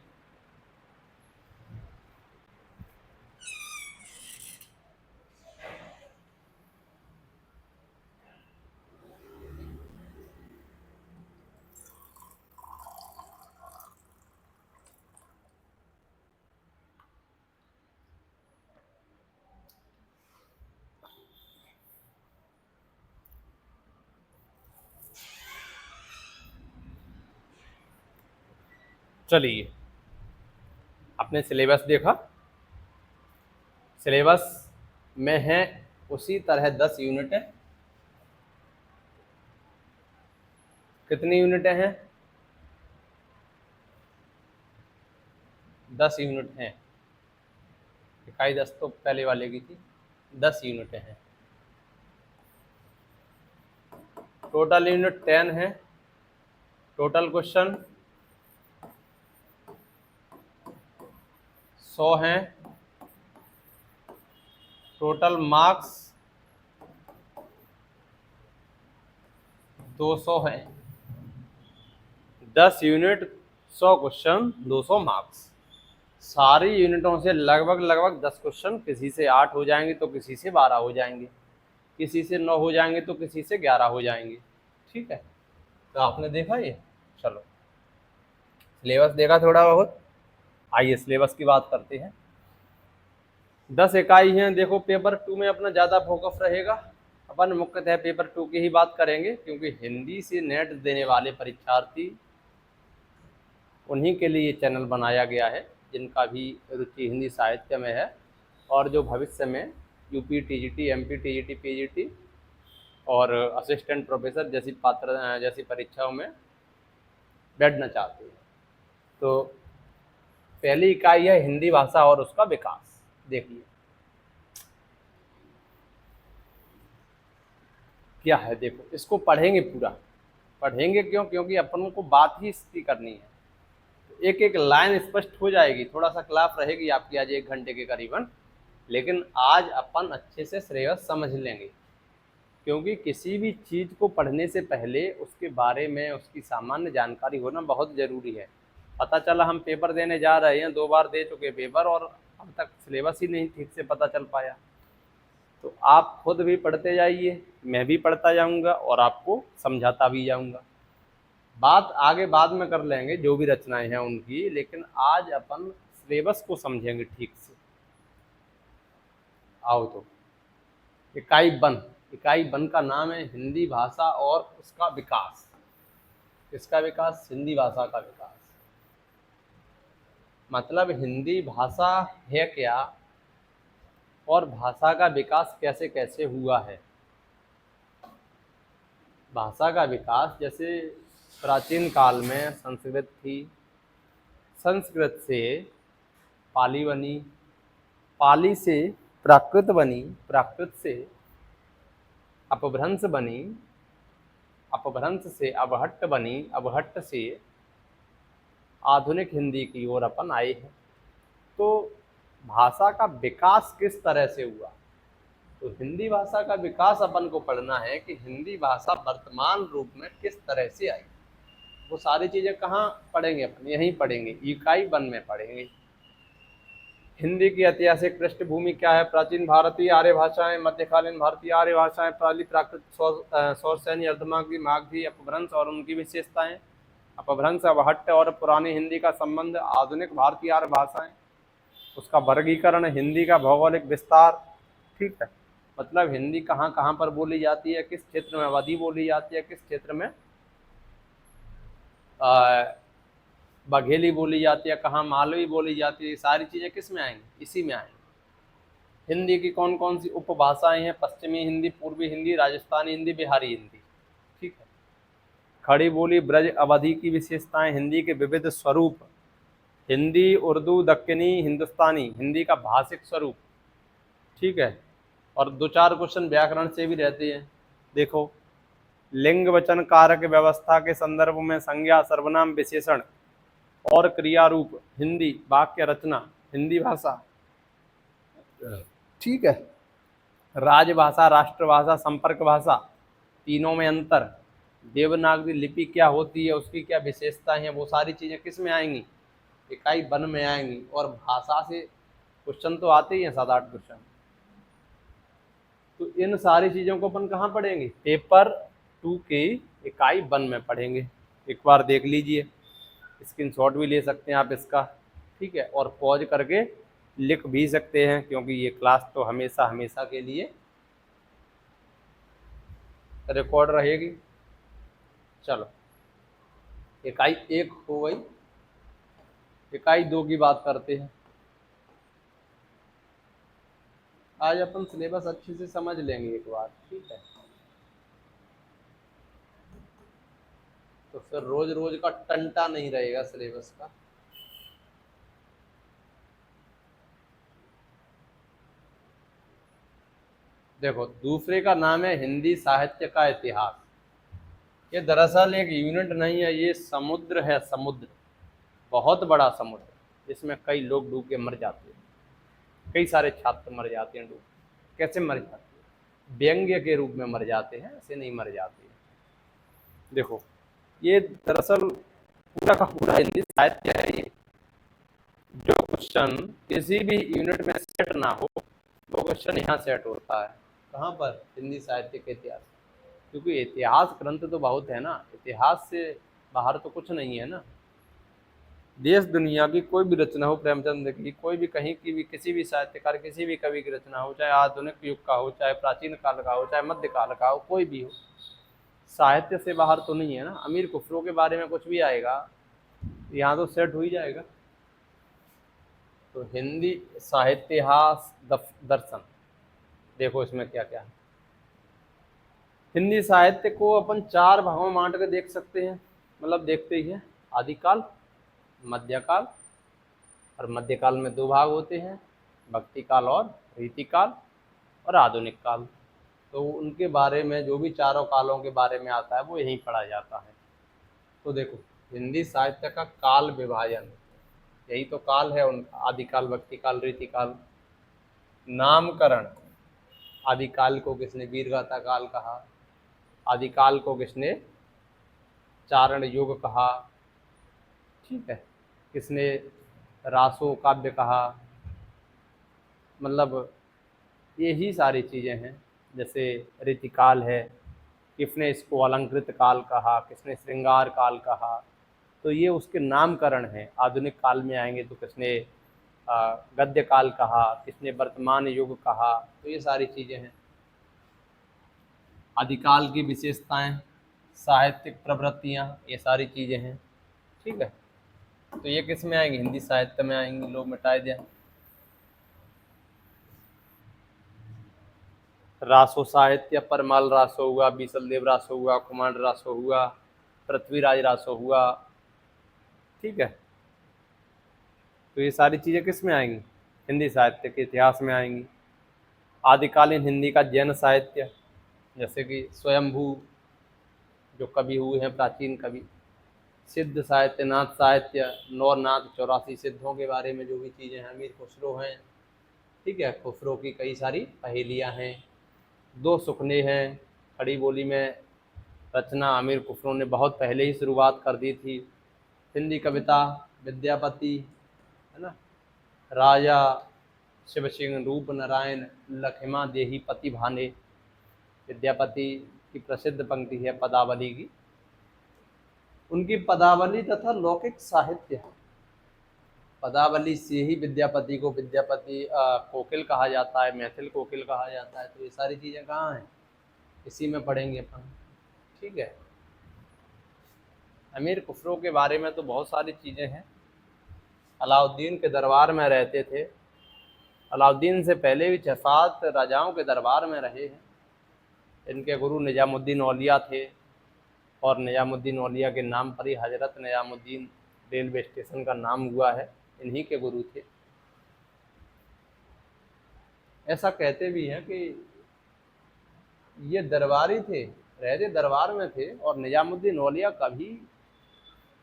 चलिए, आपने सिलेबस देखा। सिलेबस में है उसी तरह 10 यूनिट है। कितनी यूनिटें हैं? 10 यूनिट हैं। इकाई 10 तो पहले वाले की थी, 10 यूनिटें हैं। टोटल यूनिट 10 है। टोटल क्वेश्चन 100 हैं। टोटल मार्क्स 200 हैं। 10 यूनिट, 100 क्वेश्चन, 200 मार्क्स। सारी यूनिटों से लगभग 10 क्वेश्चन, किसी से 8 हो जाएंगे तो किसी से 12 हो जाएंगे, किसी से 9 हो जाएंगे तो किसी से 11 हो जाएंगे। ठीक है, तो आपने देखा ये। चलो, सिलेबस देखा थोड़ा बहुत। आइए सिलेबस की बात करते हैं। 10 इकाई हैं। देखो, पेपर 2 में अपना ज़्यादा फोकस रहेगा। अपन मुख्यतः पेपर 2 की ही बात करेंगे, क्योंकि हिंदी से नेट देने वाले परीक्षार्थी, उन्हीं के लिए ये चैनल बनाया गया है जिनका भी रुचि हिंदी साहित्य में है और जो भविष्य में UP TGT, MP TGT, PGT और असिस्टेंट प्रोफेसर जैसी परीक्षाओं में बैठना चाहते हैं। तो पहली इकाई है हिंदी भाषा और उसका विकास। देखिए क्या है, देखो इसको पढ़ेंगे पूरा। पढ़ेंगे क्यों? क्योंकि अपन को बात ही इसकी करनी है। एक एक लाइन स्पष्ट हो जाएगी। थोड़ा सा क्लास रहेगी आपकी आज 1 घंटे के करीबन, लेकिन आज अपन अच्छे से सिलेबस समझ लेंगे, क्योंकि किसी भी चीज़ को पढ़ने से पहले उसके बारे में उसकी सामान्य जानकारी होना बहुत ज़रूरी है। पता चला हम पेपर देने जा रहे हैं, 2 बार दे चुके पेपर और अब तक सिलेबस ही नहीं ठीक से पता चल पाया। तो आप खुद भी पढ़ते जाइए, मैं भी पढ़ता जाऊंगा और आपको समझाता भी जाऊंगा। बात आगे बाद में कर लेंगे जो भी रचनाएं हैं उनकी, लेकिन आज अपन सिलेबस को समझेंगे ठीक से। आओ तो इकाई 1। इकाई 1 का नाम है हिंदी भाषा और उसका विकास। किसका विकास? हिंदी भाषा का विकास। मतलब हिंदी भाषा है क्या और भाषा का विकास कैसे कैसे हुआ है। भाषा का विकास, जैसे प्राचीन काल में संस्कृत थी, संस्कृत से पाली बनी, पाली से प्राकृत बनी, प्राकृत से अपभ्रंश बनी, अपभ्रंश से अवहट्ट बनी, अवहट्ट से आधुनिक हिंदी की ओर अपन आए हैं। तो भाषा का विकास किस तरह से हुआ? तो हिंदी भाषा का विकास अपन को पढ़ना है कि हिंदी भाषा वर्तमान रूप में किस तरह से आई। वो सारी चीज़ें कहाँ पढ़ेंगे अपन, यहीं पढ़ेंगे, इकाई 1 में पढ़ेंगे। हिंदी की ऐतिहासिक पृष्ठभूमि क्या है? प्राचीन भारतीय आर्य भाषाएं, मध्यकालीन भारतीय आर्य भाषाएं, पहली प्राकृत सौरसेनी, अर्धमागधी, मागधी, अपभ्रंश और उनकी विशेषताएं। अपभ्रंश, अवहट्ट और पुरानी हिंदी का संबंध, आधुनिक भारतीय आर्य भाषाएं, उसका वर्गीकरण, हिंदी का भौगोलिक विस्तार। ठीक है, मतलब हिंदी कहाँ कहाँ पर बोली जाती है, किस क्षेत्र में अवधी बोली जाती है, किस क्षेत्र में बघेली बोली जाती है, कहाँ मालवी बोली जाती है, सारी चीज़ें किस में आएंगी? इसी में आएंगी। हिंदी की कौन कौन सी उपभाषाएं हैं? पश्चिमी हिंदी, पूर्वी हिंदी, राजस्थानी हिंदी, बिहारी हिंदी। ठीक है। खड़ी बोली, ब्रज, अवधि की विशेषताएं, हिंदी के विविध स्वरूप, हिंदी, उर्दू, दक्कनी, हिंदुस्तानी, हिंदी का भाषिक स्वरूप। ठीक है, और 2-4 क्वेश्चन व्याकरण से भी रहते हैं। देखो, लिंग वचन कारक व्यवस्था के संदर्भ में संज्ञा, सर्वनाम, विशेषण और क्रिया रूप, हिंदी, वाक्य रचना, हिंदी भाषा। ठीक है, राजभाषा, राष्ट्रभाषा, संपर्क भाषा, तीनों में अंतर, देवनागरी लिपि क्या होती है, उसकी क्या विशेषताएं हैं, वो सारी चीज़ें किस में आएंगी? इकाई 1 में आएंगी। और भाषा से क्वेश्चन तो आते ही हैं, 7-8 क्वेश्चन। तो इन सारी चीज़ों को अपन कहाँ पढ़ेंगे? पेपर 2 की इकाई 1 में पढ़ेंगे। एक बार देख लीजिए, स्क्रीनशॉट भी ले सकते हैं आप इसका। ठीक है, और पॉज करके लिख भी सकते हैं, क्योंकि ये क्लास तो हमेशा हमेशा के लिए रिकॉर्ड रहेगी। चलो, इकाई 1 हो गई, इकाई 2 की बात करते हैं। आज अपन सिलेबस अच्छे से समझ लेंगे एक बार। ठीक है, तो फिर रोज रोज का टंटा नहीं रहेगा सिलेबस का। देखो, दूसरे का नाम है हिंदी साहित्य का इतिहास। ये दरअसल एक यूनिट नहीं है, ये समुद्र है, समुद्र, बहुत बड़ा समुद्र, जिसमें कई लोग डूब के मर जाते हैं, कई सारे छात्र मर जाते हैं डूब। कैसे मर जाते हैं? व्यंग्य के रूप में मर जाते हैं, ऐसे नहीं मर जाते हैं। देखो, ये दरअसल पूरा का पूरा हिंदी साहित्य है। ये जो क्वेश्चन किसी भी यूनिट में सेट ना हो, वो क्वेश्चन यहाँ सेट होता है। कहाँ पर? हिंदी साहित्य के इतिहास। क्योंकि इतिहास ग्रंथ तो बहुत है ना, इतिहास से बाहर तो कुछ नहीं है ना। देश दुनिया की कोई भी रचना हो, प्रेमचंद की, कोई भी कहीं की भी, किसी भी साहित्यकार, किसी भी कवि की रचना हो, चाहे आधुनिक युग का हो, चाहे प्राचीन काल का हो, चाहे मध्यकाल का हो, कोई भी हो, साहित्य से बाहर तो नहीं है ना। अमीर खुसरो के बारे में कुछ भी आएगा, यहाँ तो सेट हो ही जाएगा। तो हिंदी साहित्यास दर्शन, देखो इसमें क्या क्या है। हिंदी साहित्य को अपन 4 भागों में बांट के देख सकते हैं, मतलब देखते ही हैं। आदिकाल, मध्यकाल, और मध्यकाल में 2 भाग होते हैं, भक्ति काल और रीतिकाल, और आधुनिक काल। तो उनके बारे में जो भी चारों कालों के बारे में आता है वो यहीं पढ़ा जाता है। तो देखो, हिंदी साहित्य का काल विभाजन, यही तो काल है उनका, आदिकाल, भक्तिकाल, रीतिकाल। नामकरण, आदिकाल को किसने वीरगाथा काल कहा, आदिकाल को किसने चारण युग कहा, ठीक है, किसने रासो काव्य कहा, मतलब यही सारी चीज़ें हैं। जैसे रीतिकाल है, किसने इसको अलंकृत काल कहा, किसने श्रृंगार काल कहा, तो ये उसके नामकरण हैं। आधुनिक काल में आएंगे तो किसने गद्य काल कहा, किसने वर्तमान युग कहा, तो ये सारी चीज़ें हैं। आदिकाल की विशेषताएं, साहित्यिक प्रवृत्तियाँ, ये सारी चीज़ें हैं। ठीक है, तो ये किस में आएंगी? हिंदी साहित्य में आएंगी। लोग मिटाए दें। रासो साहित्य, परमाल रासो हुआ, बीसल देव रासो हुआ, कुमार रासो हुआ, पृथ्वीराज रासो हुआ। ठीक है, तो ये सारी चीज़ें किस में आएंगी? हिंदी साहित्य के इतिहास में आएंगी। आदिकालीन हिंदी का जैन साहित्य, जैसे कि स्वयंभू जो कवि हुए हैं, प्राचीन कवि। सिद्ध साहित्य, नाथ साहित्य, नौरनाथ, 84 सिद्धों के बारे में जो भी चीज़ें हैं, अमीर खुसरो हैं। ठीक है, खुसरो की कई सारी पहेलियाँ हैं, दो सुखने हैं, खड़ी बोली में रचना अमीर खुसरो ने बहुत पहले ही शुरुआत कर दी थी। हिंदी कविता विद्यापति, है ना, राजा शिव सिंह रूप नारायण लखिमा देही पति भाने, विद्यापति की प्रसिद्ध पंक्ति है पदावली की। उनकी पदावली तथा लौकिक साहित्य, पदावली से ही विद्यापति को विद्यापति कोकिल कहा जाता है, मैथिल कोकिल कहा जाता है। तो ये सारी चीज़ें कहाँ हैं, इसी में पढ़ेंगे अपन, ठीक है। अमीर खुसरो के बारे में तो बहुत सारी चीज़ें हैं। अलाउद्दीन के दरबार में रहते थे, अलाउद्दीन से पहले भी 6-7 राजाओं के दरबार में रहे हैं। इनके गुरु निजामुद्दीन औलिया थे, और निजामुद्दीन औलिया के नाम पर ही हजरत निजामुद्दीन रेलवे स्टेशन का नाम हुआ है, इन्हीं के गुरु थे। ऐसा कहते भी हैं कि ये दरबारी थे, रहते दरबार में थे, और निजामुद्दीन औलिया कभी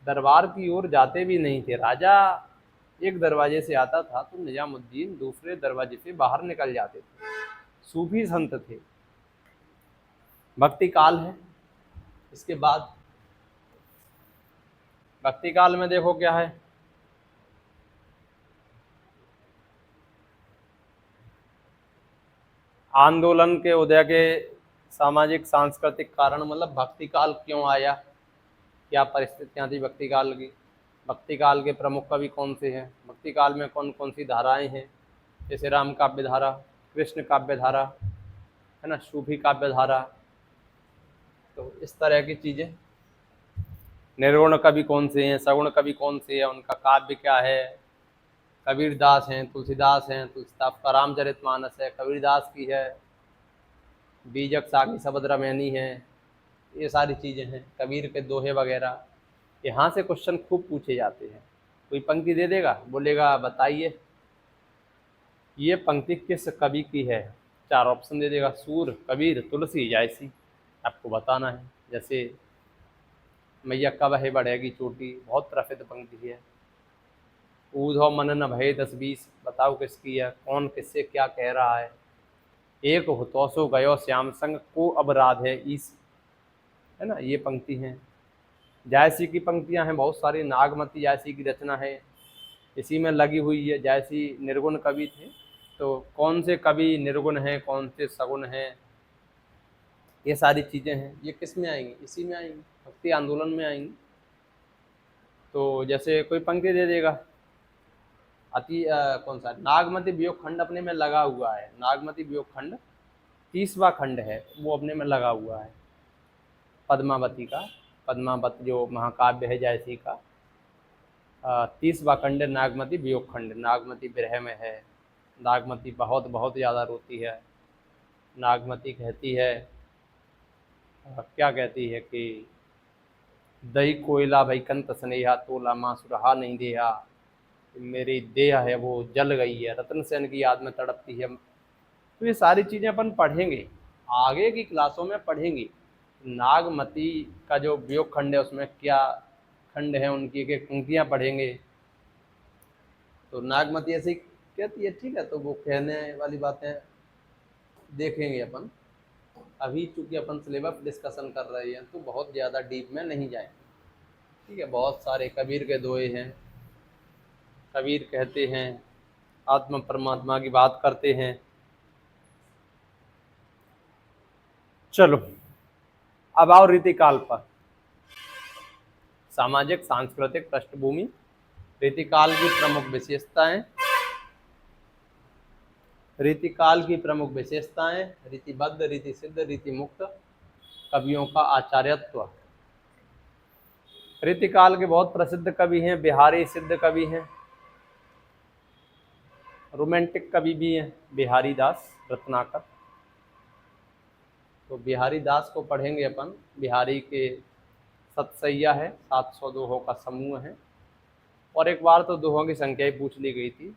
दरबार की ओर जाते भी नहीं थे। राजा एक दरवाजे से आता था तो निजामुद्दीन दूसरे दरवाजे से बाहर निकल जाते थे। सूफी संत थे। भक्ति काल है, इसके बाद भक्ति काल में देखो क्या है, आंदोलन के उदय के सामाजिक सांस्कृतिक कारण, मतलब भक्ति काल क्यों आया, क्या परिस्थितियाँ थी भक्ति काल की, भक्ति काल के प्रमुख कवि कौन से हैं, भक्ति काल में कौन कौन सी धाराएं हैं, जैसे राम काव्य धारा, कृष्ण काव्य धारा, है ना, सूफी काव्य धारा, तो इस तरह की चीज़ें। निर्गुण कवि कौन से हैं, सगुण कवि कौन से हैं, उनका काव्य क्या है, कबीरदास हैं, तुलसीदास हैं, तुलसीदास का रामचरितमानस है, कबीरदास की है, बीजक सागी शबद रमैनी है, ये सारी चीज़ें हैं, कबीर के दोहे वगैरह। यहाँ से क्वेश्चन खूब पूछे जाते हैं। कोई पंक्ति दे देगा, बोलेगा बताइए ये पंक्ति किस कवि की है, 4 ऑप्शन दे देगा, सूर, कबीर, तुलसी, जायसी, आपको बताना है। जैसे मैया कब है बढ़ेगी चोटी, बहुत प्रसिद्ध पंक्ति है। ऊधो मन न भय 10-20, बताओ किसकी है, कौन किससे क्या कह रहा है। एक हो तो सो गयो श्याम संग को अपराध है ईस, है ना, ये पंक्ति हैं। जायसी की पंक्तियां हैं बहुत सारी, नागमती जायसी की रचना है, इसी में लगी हुई है। जायसी निर्गुण कवि थे, तो कौन से कवि निर्गुण हैं, कौन से सगुण हैं, ये सारी चीज़ें हैं। ये किस में आएंगी, इसी में आएंगी, भक्ति आंदोलन में आएंगी। तो जैसे कोई पंक्ति दे देगा, कौन सा नागमती वियोग खंड अपने में लगा हुआ है, नागमती वियोग खंड 30वां खंड है, वो अपने में लगा हुआ है पद्मावती का, पद्मावत जो महाकाव्य है जायसी का, 30वां खंड नागमती वियोग खंड, नागमती विरह में है। नागमती बहुत बहुत ज़्यादा रोती है। नागमती कहती है, क्या कहती है कि दही कोयला भैकंत स्नेहा तोला माँ सुरहा नहीं देहा, मेरी देह है वो जल गई है, रतन सेन की याद में तड़पती है। तो ये सारी चीज़ें अपन पढ़ेंगे, आगे की क्लासों में पढ़ेंगे। नागमती का जो वियोग खंड है उसमें क्या खंड है, उनकी एक पंक्तियाँ पढ़ेंगे। तो नागमती ऐसी कहती है, ठीक है, तो वो कहने वाली बातें देखेंगे अपन। अभी चूंकि अपन सिलेबस डिस्कशन कर रहे हैं तो बहुत ज़्यादा डीप में नहीं जाएंगे, ठीक है। बहुत सारे कबीर के दोहे हैं, कबीर कहते हैं, आत्मा परमात्मा की बात करते हैं। चलो अब आओ रीतिकाल पर, सामाजिक सांस्कृतिक पृष्ठभूमि, रीतिकाल की प्रमुख विशेषताएं, रीतिकाल की प्रमुख विशेषताएं, रीतिबद्ध, रीति सिद्ध, रीति मुक्त, कवियों का आचार्यत्व। रीतिकाल के बहुत प्रसिद्ध कवि हैं, बिहारी सिद्ध कवि हैं, रोमांटिक कवि भी हैं, बिहारी दास रत्नाकर। तो बिहारी दास को पढ़ेंगे अपन। बिहारी के सतसैया है, 700 दोहों का समूह है, और एक बार तो दोहों की संख्या ही पूछ ली गई थी,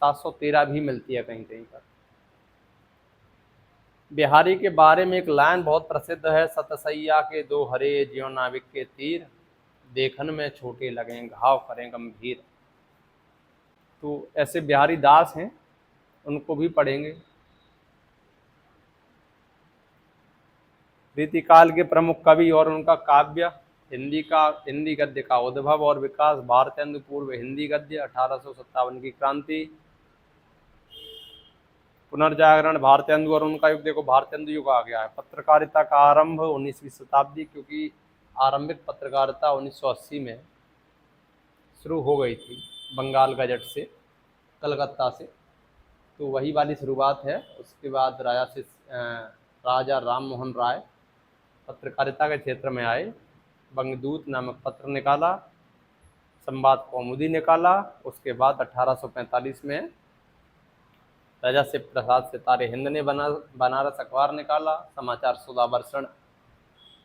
713 भी मिलती है कहीं कहीं पर। बिहारी के बारे में एक लाइन बहुत प्रसिद्ध है, सतसैया के दो हरे ज्यों नाविक के तीर, देखन में छोटे लगें घाव करें गंभीर। तो ऐसे बिहारी दास हैं, उनको भी पढ़ेंगे। रीतिकाल के प्रमुख कवि और उनका काव्य। हिंदी गद्य का उद्भव और विकास। भारतेंदु पूर्व हिंदी गद्य 1857 की क्रांति। पुनर्जागरण भारतेंदु और उनका युग, देखो भारतेंदु युग आ गया है। पत्रकारिता का आरंभ 19वीं शताब्दी, क्योंकि आरंभिक पत्रकारिता 1980 में शुरू हो गई थी बंगाल गजट से, कलकत्ता से, तो वही वाली शुरुआत है। उसके बाद राजा राम मोहन राय पत्रकारिता के क्षेत्र में आए, बंगदूत नामक पत्र निकाला, संवाद कौमुदी निकाला। उसके बाद 1845 में राजा शिव प्रसाद सितारे हिंद ने बनारस अखबार निकाला। समाचार सुधावर्षण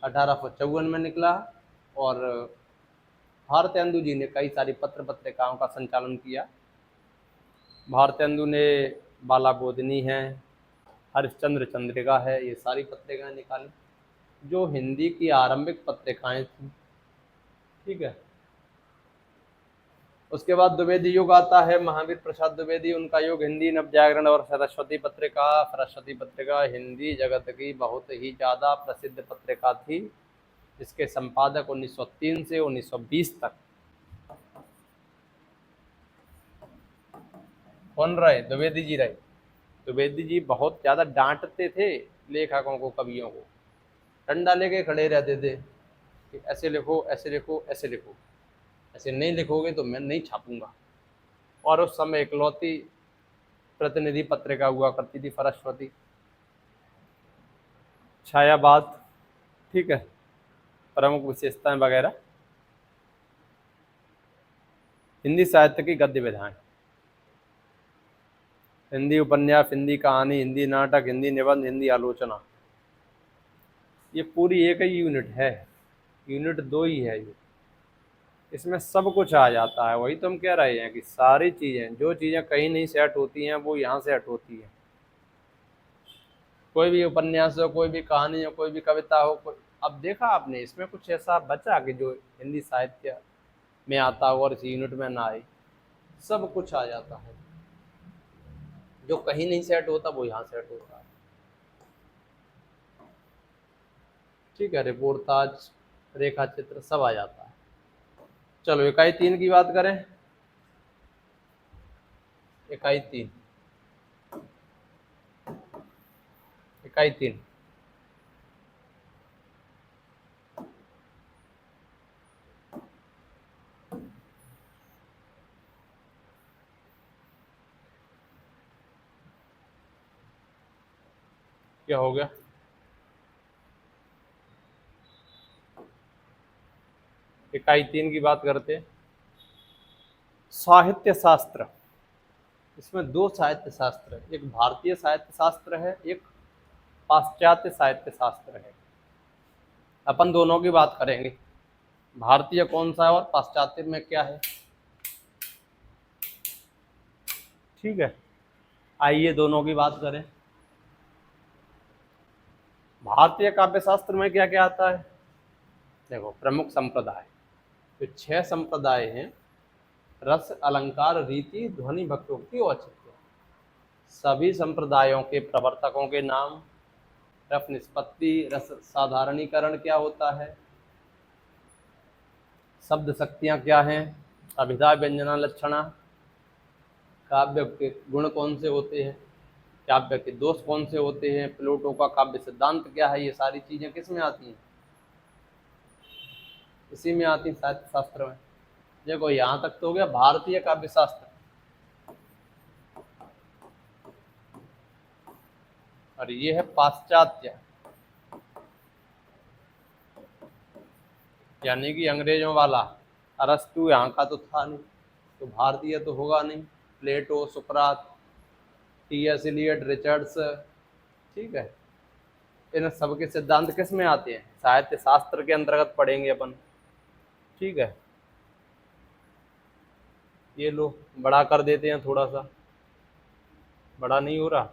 1854 में निकला। और भारतेंदु जी ने कई सारी पत्र पत्रिकाओं का संचालन किया। भारतेंदु ने बाला बोधनी है, हरिश्चंद्र चंद्रिका है, ये सारी पत्रिकाएं निकाली जो हिंदी की आरंभिक पत्रिकाएं थी। ठीक है। उसके बाद द्विवेदी युग आता है, महावीर प्रसाद द्विवेदी, उनका युग, हिंदी नवजागरण और सरस्वती पत्रिका। सरस्वती पत्रिका हिंदी जगत की बहुत ही ज़्यादा प्रसिद्ध पत्रिका थी, जिसके संपादक 1903 से 1920 तक कौन रहे? द्विवेदी जी रहे। द्विवेदी जी बहुत ज़्यादा डांटते थे लेखकों को, कवियों को, डंडा लेके खड़े रहते थे कि ऐसे लिखो, ऐसे लिखो, ऐसे लिखो, ऐसे नहीं लिखोगे तो मैं नहीं छापूंगा। और उस समय इकलौती प्रतिनिधि पत्रिका हुआ करती थी सरस्वती। छायावाद, ठीक है, प्रमुख विशेषताएं वगैरह। हिंदी साहित्य की गद्य विधाएं, हिंदी उपन्यास, हिंदी कहानी, हिंदी नाटक, हिंदी निबंध, हिंदी आलोचना, ये पूरी एक ही यूनिट है, यूनिट 2 ही है ये। इसमें सब कुछ आ जाता है। वही तो हम कह रहे हैं कि सारी चीज़ें, जो चीज़ें कहीं नहीं सेट होती हैं वो यहाँ सेट होती हैं। कोई भी उपन्यास हो, कोई भी कहानी हो, कोई भी कविता हो, अब देखा आपने इसमें कुछ ऐसा बचा कि जो हिंदी साहित्य में आता हो और इस यूनिट में ना आए? सब कुछ आ जाता है। जो कहीं नहीं सेट होता वो यहाँ सेट होता है। ठीक है, रिपोर्टाज, रेखा चित्र, सब आ जाता है। चलो इकाई 3 की बात करें। इकाई 3, इकाई 3, क्या हो गया? इकाई 3 की बात करते हैं। साहित्य शास्त्र, इसमें 2 साहित्य शास्त्र है, एक भारतीय साहित्य शास्त्र है, एक पाश्चात्य साहित्य शास्त्र है। अपन दोनों की बात करेंगे, भारतीय कौन सा है और पाश्चात्य में क्या है। ठीक है, आइए दोनों की बात करें। भारतीय काव्य शास्त्र में क्या क्या आता है? देखो, प्रमुख संप्रदाय, तो 6 संप्रदाय हैं: रस, अलंकार, रीति, ध्वनि, भक्तोक्ति और औचित्य। सभी संप्रदायों के प्रवर्तकों के नाम, रस निष्पत्ति, रस साधारणीकरण क्या होता है, शब्द शक्तियाँ क्या हैं, अभिधा, व्यंजना, लक्षणा, काव्य के गुण कौन से होते हैं, काव्य के दोष कौन से होते हैं, प्लेटो का काव्य सिद्धांत क्या है, ये सारी चीज़ें किस में आती हैं? इसी में आती साहित्य शास्त्र में। देखो यहाँ तक तो हो गया भारतीय काव्य शास्त्र, और ये है पाश्चात्य, यानी कि अंग्रेजों वाला। अरस्तु यहाँ का तो था नहीं, तो भारतीय तो होगा नहीं। प्लेटो, सुकरात, टी.एस. इलियट, रिचर्ड्स, ठीक है, इन सब के सिद्धांत किस में आते हैं? साहित्य शास्त्र के अंतर्गत पढ़ेंगे अपन। ठीक है, ये लो बड़ा कर देते हैं, थोड़ा सा बड़ा नहीं हो रहा।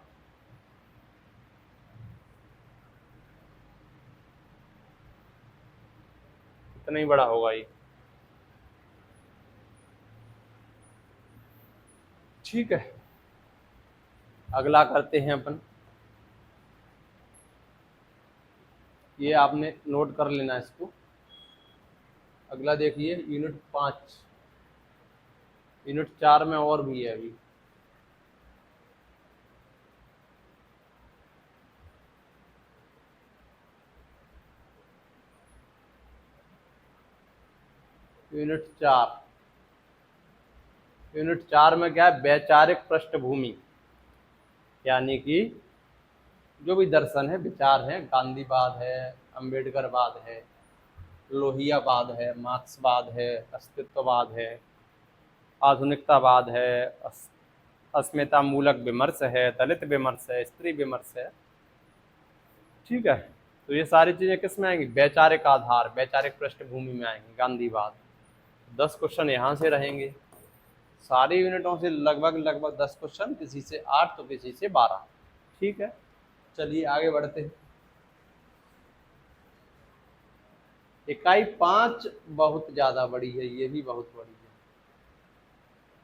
इतना ही बड़ा होगा ये। ठीक है, अगला करते हैं अपन। ये आपने नोट कर लेना इसको। अगला देखिए यूनिट 5, यूनिट 4 में और भी है अभी। यूनिट 4, यूनिट 4 में क्या है, वैचारिक पृष्ठभूमि, यानी कि जो भी दर्शन है, विचार है, गांधीवाद है, अंबेडकरवाद है, लोहियावाद है, मार्क्सवाद है, अस्तित्ववाद है, आधुनिकतावाद है, अस्मिता मूलक विमर्श है, दलित विमर्श है, स्त्री विमर्श है। ठीक है, तो ये सारी चीजें किस में आएंगी, वैचारिक आधार, वैचारिक पृष्ठभूमि में आएंगी, गांधीवाद। 10 क्वेश्चन यहाँ से रहेंगे, सारी यूनिटों से लगभग 10 क्वेश्चन, किसी से 8 तो किसी से 12। ठीक है, चलिए आगे बढ़ते हैं। इकाई 5 बहुत ज्यादा बड़ी है, ये भी बहुत बड़ी है,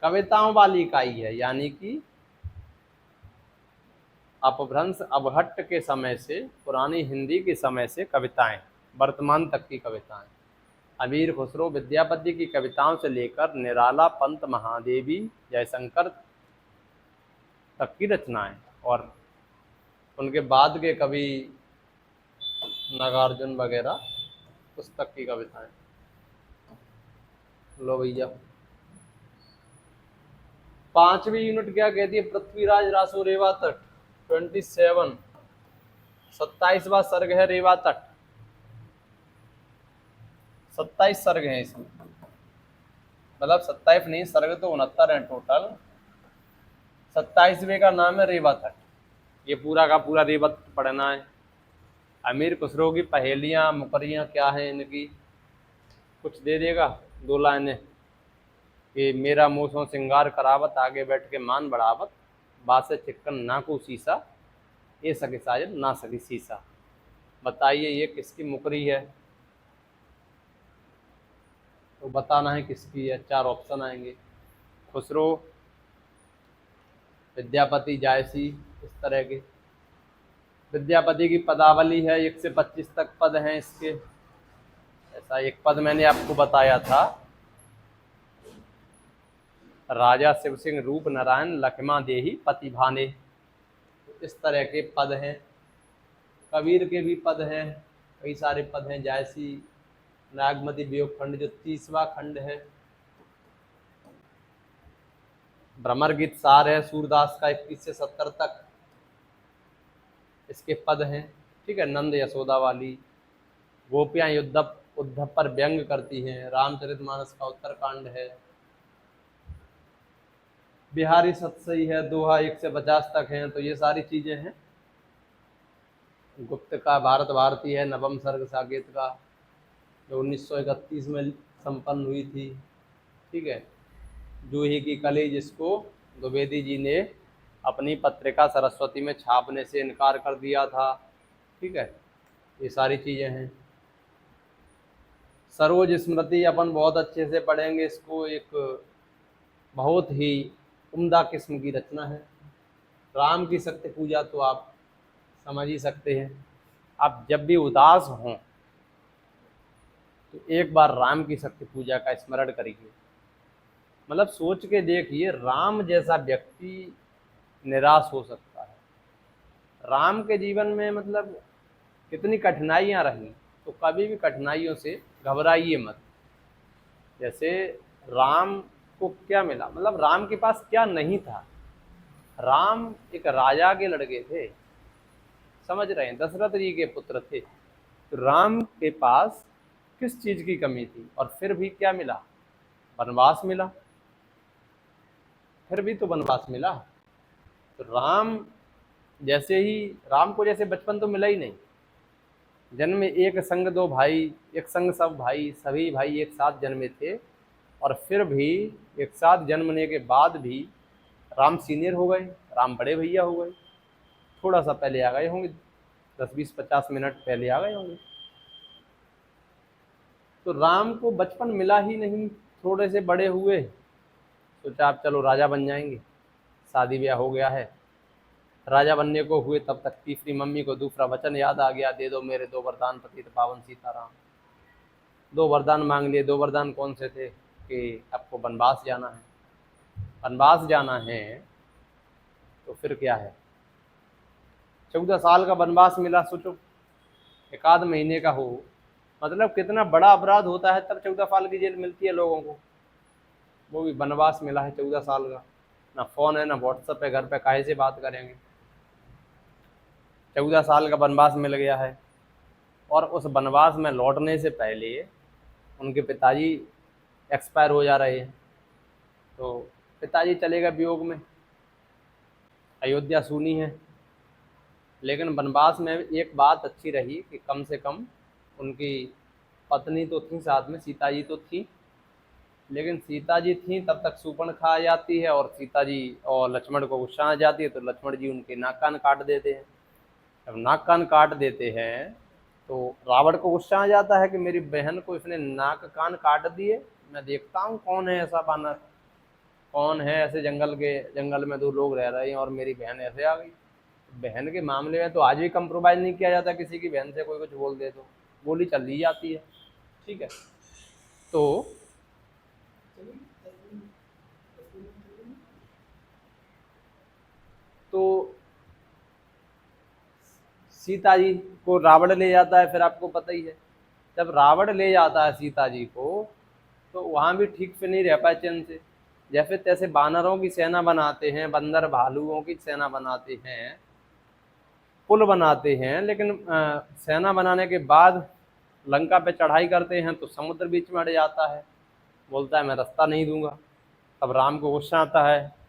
कविताओं वाली इकाई है, यानी कि अपभ्रंश अबहट्ट के समय से, पुरानी हिंदी के समय से कविताएं, वर्तमान तक की कविताएं, अमीर खुसरो विद्यापति की कविताओं से लेकर निराला पंत महादेवी जयशंकर तक की रचनाएं, और उनके बाद के कवि नागार्जुन वगैरह उस तक की कविताएं। लो भैया, 5वीं यूनिट क्या कहती है, पृथ्वीराज रासो रेवा तट 27, 27वां सर्ग है रेवा तट, 27 सर्ग हैं इसमें, मतलब 27 नहीं, सर्ग तो 69 है टोटल, 27वें का नाम है रेवा तट। ये पूरा का पूरा रेवा तट पढ़ना है। अमीर खुसरो की पहेलियां मुकरियां क्या हैं इनकी, कुछ दे देगा, 2 लाइनें कि मेरा मूसों सिंगार करावत, आगे बैठ के मान बढ़ावत, बासे चिक्कन ना को शीशा, ये सके साजन ना सके शीशा। बताइए ये किसकी मुकरी है, तो बताना है किसकी है। 4 ऑप्शन आएंगे, खुसरो, विद्यापति, जायसी, इस तरह के। विद्यापति की पदावली है, 1 से 25 तक पद हैं इसके। ऐसा एक पद मैंने आपको बताया था, राजा शिव सिंह रूप नारायण लखमा देही पति भाने, इस तरह के पद हैं। कबीर के भी पद हैं, कई सारे पद हैं। जायसी नागमती वियोग खंड जो 30वां खंड है। भ्रमर गीत सार है सूरदास का 21 से 70 तक, इसके पद हैं। ठीक है, नंद यशोदा वाली, गोपियां उद्धव पर व्यंग करती हैं, रामचरितमानस का उत्तरकांड है, बिहारी सतसई है, दोहा 1 से 50 तक हैं। तो ये सारी चीजें हैं। गुप्त का भारत भारती है, नवम सर्ग साकेत का, जो 1931 में संपन्न हुई थी। ठीक है, जूही की कली, जिसको द्विवेदी जी ने अपनी पत्रिका सरस्वती में छापने से इनकार कर दिया था। ठीक है, ये सारी चीज़ें हैं। सरोज स्मृति अपन बहुत अच्छे से पढ़ेंगे इसको, एक बहुत ही उम्दा किस्म की रचना है। राम की शक्ति पूजा तो आप समझ ही सकते हैं। आप जब भी उदास हों तो एक बार राम की शक्ति पूजा का स्मरण करिए। मतलब सोच के देखिए, राम जैसा व्यक्ति निराश हो सकता है। राम के जीवन में मतलब कितनी कठिनाइयाँ रही, तो कभी भी कठिनाइयों से घबराइए मत। जैसे राम को क्या मिला, मतलब राम के पास क्या नहीं था। राम एक राजा के लड़के थे, समझ रहे हैं, दशरथ जी के पुत्र थे। तो राम के पास किस चीज़ की कमी थी, और फिर भी क्या मिला, वनवास मिला। फिर भी तो वनवास मिला। तो राम को जैसे बचपन तो मिला ही नहीं, जन्म एक संग दो भाई, एक संग सब भाई, सभी भाई एक साथ जन्मे थे। और फिर भी एक साथ जन्मने के बाद भी राम सीनियर हो गए, राम बड़े भैया हो गए। थोड़ा सा पहले आ गए होंगे, 10-20-50 मिनट पहले आ गए होंगे। तो राम को बचपन मिला ही नहीं, थोड़े से बड़े हुए, सोचा आप चलो राजा बन जाएंगे, शादी ब्याह हो गया है, राजा बनने को हुए तब तक तीसरी मम्मी को दूसरा वचन याद आ गया, दे दो मेरे 2 वरदान पतित पावन सीताराम। 2 वरदान मांग लिए। 2 वरदान कौन से थे कि आपको वनवास जाना है। वनवास जाना है तो फिर क्या है, 14 साल का वनवास मिला। सोचो 1 आध महीने का हो, मतलब कितना बड़ा अपराध होता है तब 14 साल की जेल मिलती है लोगों को। वो भी वनवास मिला है 14 साल का। ना फ़ोन है ना व्हाट्सएप है, घर पे काहे से बात करेंगे। 14 साल का वनवास मिल गया है और उस वनवास में लौटने से पहले उनके पिताजी एक्सपायर हो जा रहे हैं। तो पिताजी चले गए वियोग में, अयोध्या सूनी है। लेकिन वनवास में एक बात अच्छी रही कि कम से कम उनकी पत्नी तो थी साथ में, सीता जी तो थी, लेकिन सीता जी थी तब तक शूर्पणखा आ जाती है और सीता जी और लक्ष्मण को गुस्सा आ जाती है, तो लक्ष्मण जी उनके नाक कान काट देते हैं। जब नाक कान काट देते हैं तो रावण को गुस्सा आ जाता है कि मेरी बहन को इसने नाक कान काट दिए, मैं देखता हूँ कौन है ऐसा बानर, कौन है ऐसे जंगल में 2 लोग रह रहे हैं और मेरी बहन ऐसे आ गई। बहन के मामले में तो आज भी कंप्रोमाइज़ नहीं किया जाता, किसी की बहन से कोई कुछ बोल दे तो गोली चल दी जाती है। ठीक है, तो सीता जी को रावण ले जाता है। फिर आपको पता ही है, जब रावण ले जाता है सीता जी को तो वहाँ भी ठीक से नहीं रह पाए चैन से। जैसे तैसे बानरों की सेना बनाते हैं, बंदर भालुओं की सेना बनाते हैं, पुल बनाते हैं, लेकिन सेना बनाने के बाद लंका पे चढ़ाई करते हैं तो समुद्र बीच में अड़ जाता है, बोलता है मैं रास्ता नहीं दूंगा। तब राम को गुस्सा आता है,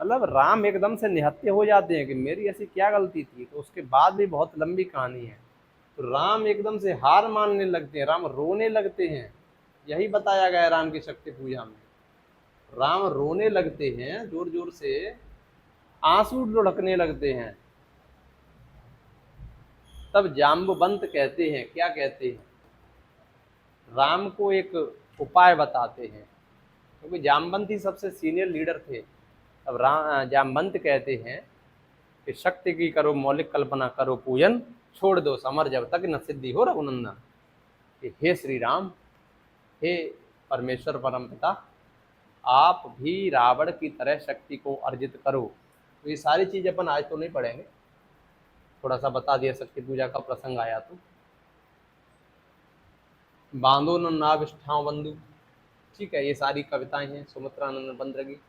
मतलब राम एकदम से निहत्थे हो जाते हैं कि मेरी ऐसी क्या गलती थी। तो उसके बाद भी बहुत लंबी कहानी है। तो राम एकदम से हार मानने लगते हैं, राम रोने लगते हैं। यही बताया गया है राम की शक्ति पूजा में। राम रोने लगते हैं, जोर जोर से आंसू लुढ़कने लगते हैं। तब जाम्बवंत कहते हैं, क्या कहते हैं, राम को एक उपाय बताते हैं, क्योंकि जामवंत ही सबसे सीनियर लीडर थे। अब जामवंत कहते हैं कि शक्ति की करो मौलिक कल्पना, करो पूजन, छोड़ दो समर जब तक न सिद्धि हो रघुनंदन। कि हे श्री राम, हे परमेश्वर परमपिता, आप भी रावण की तरह शक्ति को अर्जित करो। तो ये सारी चीज़ अपन आज तो नहीं पढ़ेंगे, थोड़ा सा बता दिया, शक्ति पूजा का प्रसंग आया तो। बांधो न नाविष्ठाओ बंधु, ठीक है, ये सारी कविताएं हैं सुमित्रानंद बंद्र की।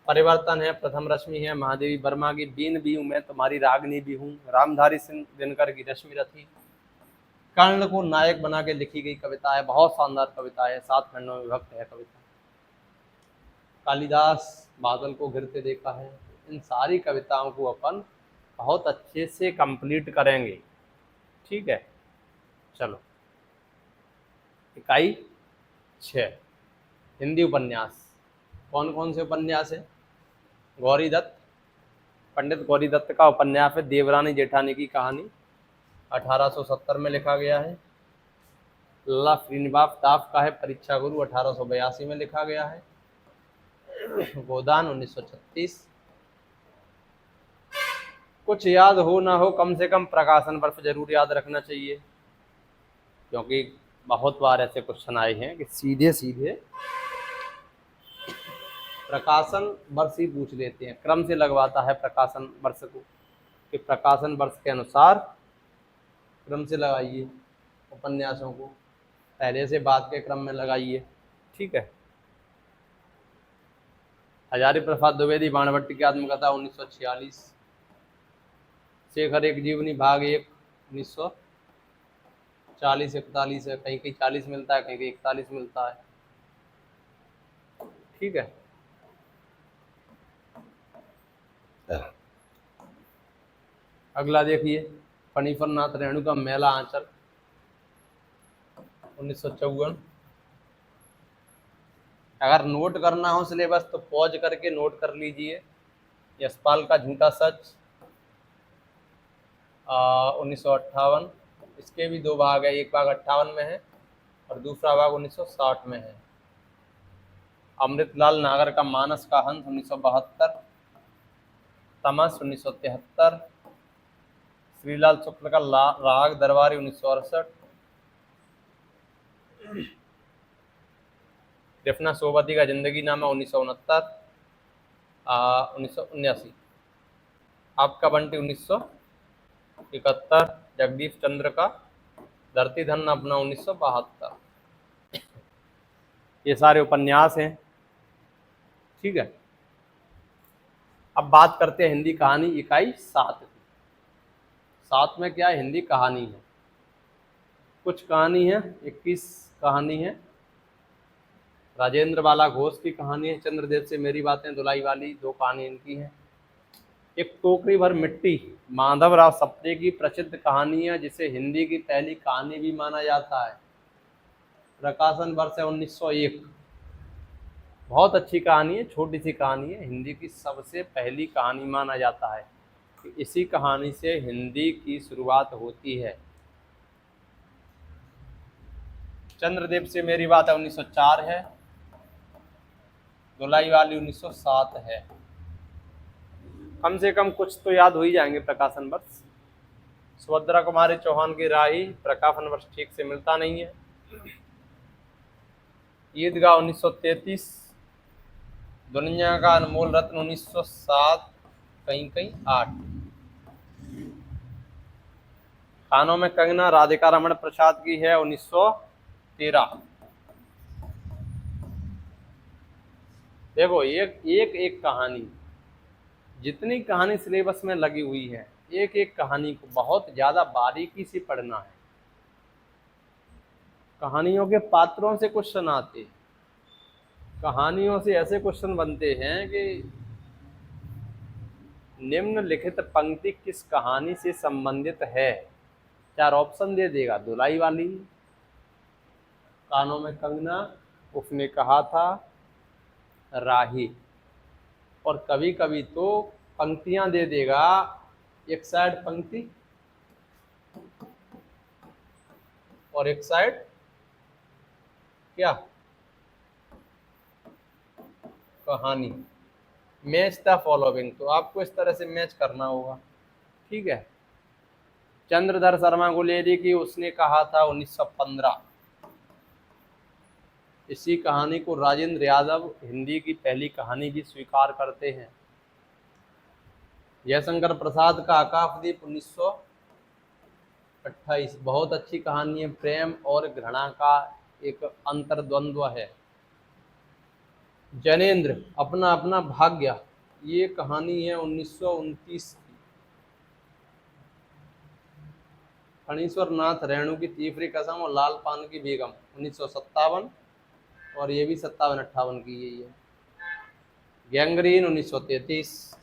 परिवर्तन है, प्रथम रश्मि है महादेवी वर्मा की, बीन भी हूँ मैं तुम्हारी रागनी भी हूँ, रामधारी सिंह दिनकर की रश्मि रथी। कर्ण को नायक बना के लिखी गई कविता है, बहुत शानदार कविता है, 7 खंडों में विभक्त है कविता। कालिदास बादल को घिरते देखा है। इन सारी कविताओं को अपन बहुत अच्छे से कंप्लीट करेंगे। ठीक है, चलो। इकाई 6 हिंदी उपन्यास। कौन कौन से उपन्यास है? गौरी दत्त, पंडित गौरी दत्त का उपन्यास है देवरानी जेठानी की कहानी, 1870 में लिखा गया है। लला श्रीनिवास दास का है परीक्षा गुरु, 1882 में लिखा गया है। गोदान 1936। कुछ याद हो ना हो, कम से कम प्रकाशन वर्ष जरूर याद रखना चाहिए, क्योंकि बहुत बार ऐसे क्वेश्चन आए हैं कि सीधे सीधे प्रकाशन वर्ष ही पूछ लेते हैं, क्रम से लगवाता है प्रकाशन वर्ष को, कि प्रकाशन वर्ष के अनुसार क्रम से लगाइए उपन्यासों को, पहले से बाद के क्रम में लगाइए। ठीक है। हजारी प्रसाद द्विवेदी बाणभट्टी की आत्मकथा 1946। शेखर एक जीवनी भाग 1 1940-41 है, कहीं कहीं 40 मिलता है, कहीं कहीं 41 मिलता है। ठीक है। अगला देखिए, फणीफर नाथ रेणु का मेला आंचल 1954। अगर नोट करना हो सिलेबस तो पॉज करके नोट कर लीजिए। यशपाल का झूठा सच 1958। इसके भी 2 भाग है, एक भाग 58 में है और दूसरा भाग 1960 में है। अमृतलाल नागर का मानस का हंस 1972। तमस 1973, श्रीलाल शुक्ल का राग दरबारी 1968, कृष्णा सोबती का जिंदगी नामा 1969, आपका बंटी 1971, जगदीश चंद्र का धरती धन अपना 1972। ये सारे उपन्यास हैं। ठीक है, अब बात करते हैं हिंदी कहानी इकाई 7 की। 7 में क्या है? हिंदी कहानी है। कुछ कहानी है, 21 कहानी है। राजेंद्र बाला घोष की कहानी है, चंद्रदेव से मेरी बातें धुलाई वाली, 2 कहानी इनकी है। एक टोकरी भर मिट्टी माधवराव सप्रे की प्रसिद्ध कहानी है, जिसे हिंदी की पहली कहानी भी माना जाता है। प्रकाशन वर्ष है 1901। बहुत अच्छी कहानी है, छोटी सी कहानी है, हिंदी की सबसे पहली कहानी माना जाता है कि इसी कहानी से हिंदी की शुरुआत होती है। चंद्रदेव से मेरी बात 1904 है, धुलाई वाली 1907 है। कम से कम कुछ तो याद हो ही जाएंगे प्रकाशन वर्ष। सुभद्रा कुमारी चौहान की राही, प्रकाशन वर्ष ठीक से मिलता नहीं है। ईदगाह 1933, दुनिया का अनमोल रत्न 1907, कहीं कहीं 8। खानों में कंगना राधिका रमण प्रसाद की है 1913। देखो एक कहानी, जितनी कहानी सिलेबस में लगी हुई है, एक एक कहानी को बहुत ज्यादा बारीकी से पढ़ना है। कहानियों के पात्रों से क्वेश्चन आते, कहानियों से ऐसे क्वेश्चन बनते हैं कि निम्नलिखित पंक्ति किस कहानी से संबंधित है। 4 ऑप्शन दे देगा। धुलाई वाली, कानों में कंगना, उसने कहा था, राही। और कभी कभी तो पंक्तियां दे देगा, एक साइड पंक्ति और एक साइड क्या, कहानी। मैच द फॉलोइंग, तो आपको इस तरह से मैच करना होगा। ठीक है। चंद्रधर शर्मा गुलेरी की उसने कहा था 1915। इसी कहानी को राजेंद्र यादव हिंदी की पहली कहानी भी स्वीकार करते हैं। जयशंकर प्रसाद का आकाशदीप 1928, बहुत अच्छी कहानी है। प्रेम और घृणा का एक अंतर्द्वंद्व है। जैनेन्द्र अपना अपना भाग्य, ये कहानी है 1929 की। फणीश्वर नाथ रेणु की तीसरी कसम और लाल पान की बेगम 1957, और ये भी 57-58 की यही है। गैंग्रीन 1933,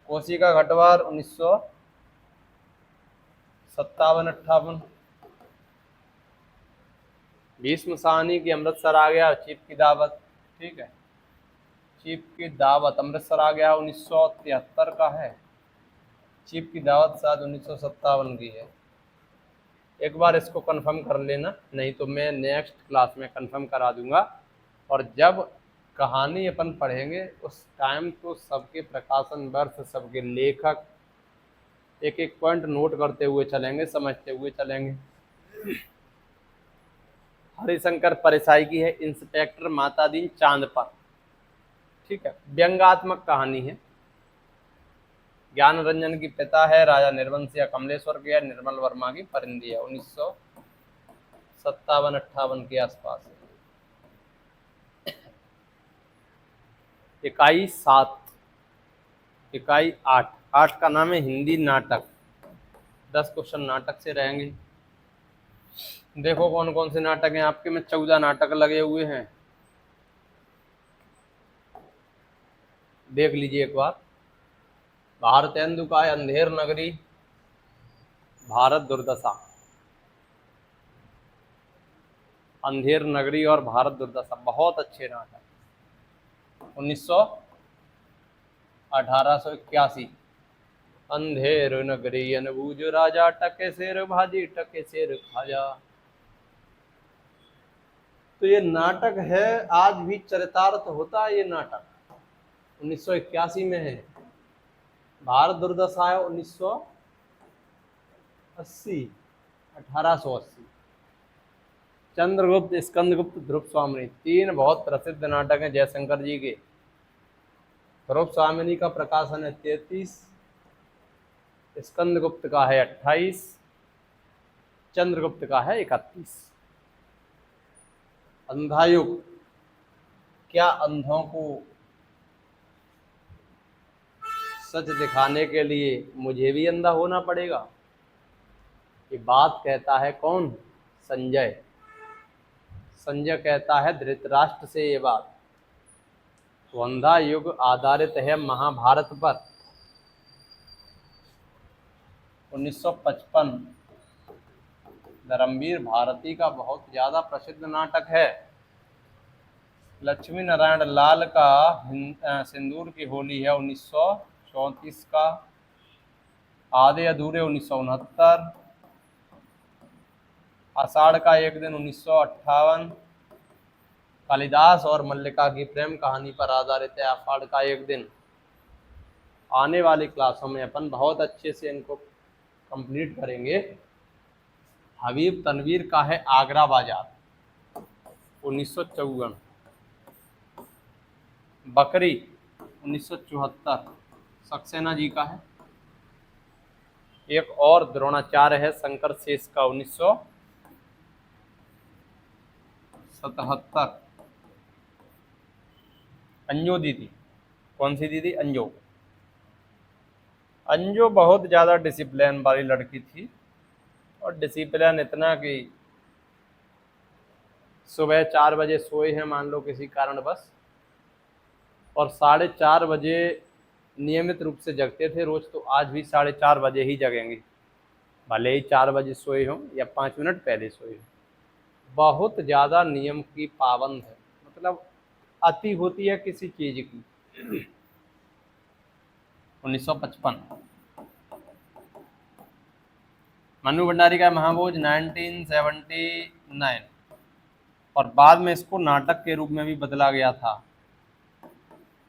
कोशिका घटवार 1957-58, भीष्म साहनी की अमृतसर आ गया, चीफ की दावत। ठीक है, चीफ की दावत अमृतसर आ गया 1973 का है। चीफ की दावत शायद 1957 की है। एक बार इसको कंफर्म कर लेना, नहीं तो मैं नेक्स्ट क्लास में कंफर्म करा दूंगा। और जब कहानी अपन पढ़ेंगे उस टाइम तो सबके प्रकाशन वर्ष, सबके लेखक, एक एक पॉइंट नोट करते हुए चलेंगे, समझते हुए चलेंगे। हरिशंकर परसाई की है इंस्पेक्टर मातादीन चांद पर। ठीक है, व्यंग्यात्मक कहानी है। ज्ञान रंजन की पिता है, राजा निर्वंशिया कमलेश्वर की है, निर्मल वर्मा की परिंदी है, 1957-58 के आसपास। इकाई 7, इकाई 8, 8 का नाम है हिंदी नाटक। 10 क्वेश्चन नाटक से रहेंगे। देखो कौन कौन से नाटक हैं आपके में। 14 नाटक लगे हुए हैं, देख लीजिए एक बार। भारतेंदु का है अंधेर नगरी, भारत दुर्दशा। अंधेर नगरी और भारत दुर्दशा बहुत अच्छे नाटक। 1881, अंधेर नगरी अनबूझ राजा, टके शेर भाजी टके शेर खाजा। तो ये नाटक है, आज भी चरितार्थ होता है ये नाटक। 1981 में है। भारत दुर्दशा है 1980, 1880। चंद्रगुप्त, स्कंदगुप्त, ध्रुव स्वामिनी, तीन बहुत प्रसिद्ध नाटक हैं जयशंकर जी के। ध्रुव स्वामिनी का प्रकाशन है 33, स्कंदगुप्त का है 28, चंद्रगुप्त का है 31। अंधायुग, क्या अंधों को सच दिखाने के लिए मुझे भी अंधा होना पड़ेगा? ये बात कहता है कौन? संजय। संजय कहता है धृतराष्ट्र से ये बात। तो अंधा युग आधारित है महाभारत पर। 1955 धर्मवीर भारती का बहुत ज्यादा प्रसिद्ध नाटक है। लक्ष्मी नारायण लाल का सिंदूर की होली है 1934 का। आधे अधूरे 1969। आषाढ़ का एक दिन 1958। कालिदास और मल्लिका की प्रेम कहानी पर आधारित है आषाढ़ का एक दिन। आने वाली क्लासों में अपन बहुत अच्छे से इनको कंप्लीट करेंगे। हबीब तनवीर का है आगरा बाजार 1954। बकरी 1974 सक्सेना जी का है। एक और द्रोणाचार्य है शंकर शेष का 1977। अंजो दीदी, कौन सी दीदी? अंजो। अंजो बहुत ज़्यादा डिसिप्लिन वाली लड़की थी, और डिसिप्लिन इतना कि सुबह 4 बजे सोए हैं मान लो किसी कारणवश, और 4:30 बजे नियमित रूप से जगते थे रोज, तो आज भी 4:30 बजे ही जगेंगे, भले ही 4 बजे सोए हों या 5 मिनट पहले सोए हों। बहुत ज़्यादा नियम की पाबंद है, मतलब अति होती है किसी चीज़ की। 1955। मनु भंडारी का महाभोज 1979, और बाद में इसको नाटक के रूप में भी बदला गया था।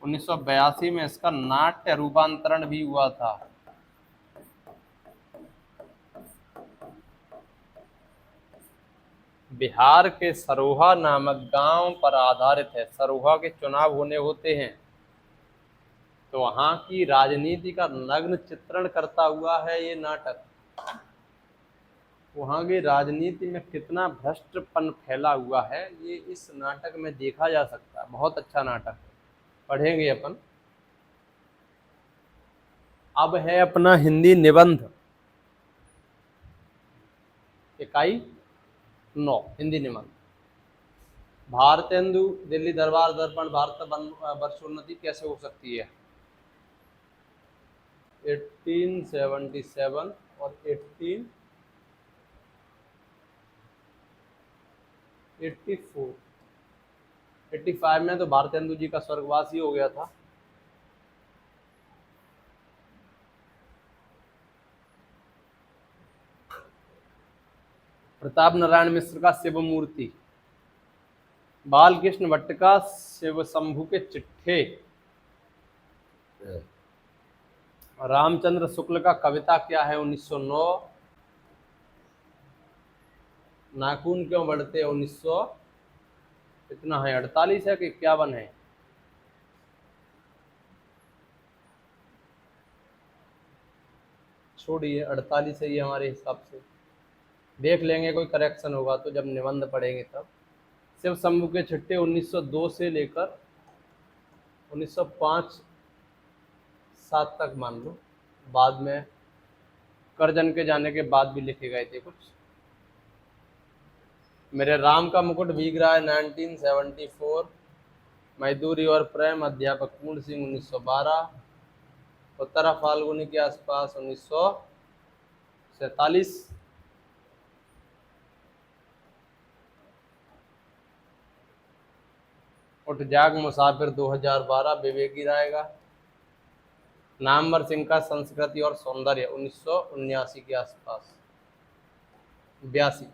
1982 में इसका नाट्य रूपांतरण भी हुआ था। बिहार के सरोहा नामक गांव पर आधारित है। सरोहा के चुनाव होने होते हैं, तो वहां की राजनीति का नग्न चित्रण करता हुआ है ये नाटक। वहाँ की राजनीति में कितना भ्रष्टपन फैला हुआ है ये इस नाटक में देखा जा सकता है। बहुत अच्छा नाटक है, पढ़ेंगे अपन। अब है अपना हिंदी निबंध, इकाई 9 हिंदी निबंध। भारतेंदु दिल्ली दरबार दर्पण भारत वर्षोन्नति कैसे हो सकती है? 1877 और 1884। 85 में तो भारतेंदु जी का स्वर्गवास ही हो गया था। प्रताप नारायण मिश्र का शिव मूर्ति। बालकृष्ण भट्ट का शिव शंभु के चिट्ठे। रामचंद्र शुक्ल का कविता क्या है? 1909। नाखून क्यों बढ़ते? 1900 कितना है? 48 है कि 51 है? छोड़िए, 48 है ये हमारे हिसाब से। देख लेंगे, कोई करेक्शन होगा तो जब निबंध पढ़ेंगे तब। शिव शंभु के चिट्ठे 1902 से लेकर 1905-07 तक मान लो। बाद में करजन के जाने के बाद भी लिखे गए थे कुछ। मेरे राम का मुकुट भीग रहा है 1974। मजदूरी और प्रेम अध्यापक पूर्ण सिंह 1912। उत्तरा फाल्गुनी के आसपास 1947। उठ जाग मुसाफिर 2012 विवेकी राय का। नामवर सिंह का संस्कृति और सौंदर्य 1979 के आसपास, 82।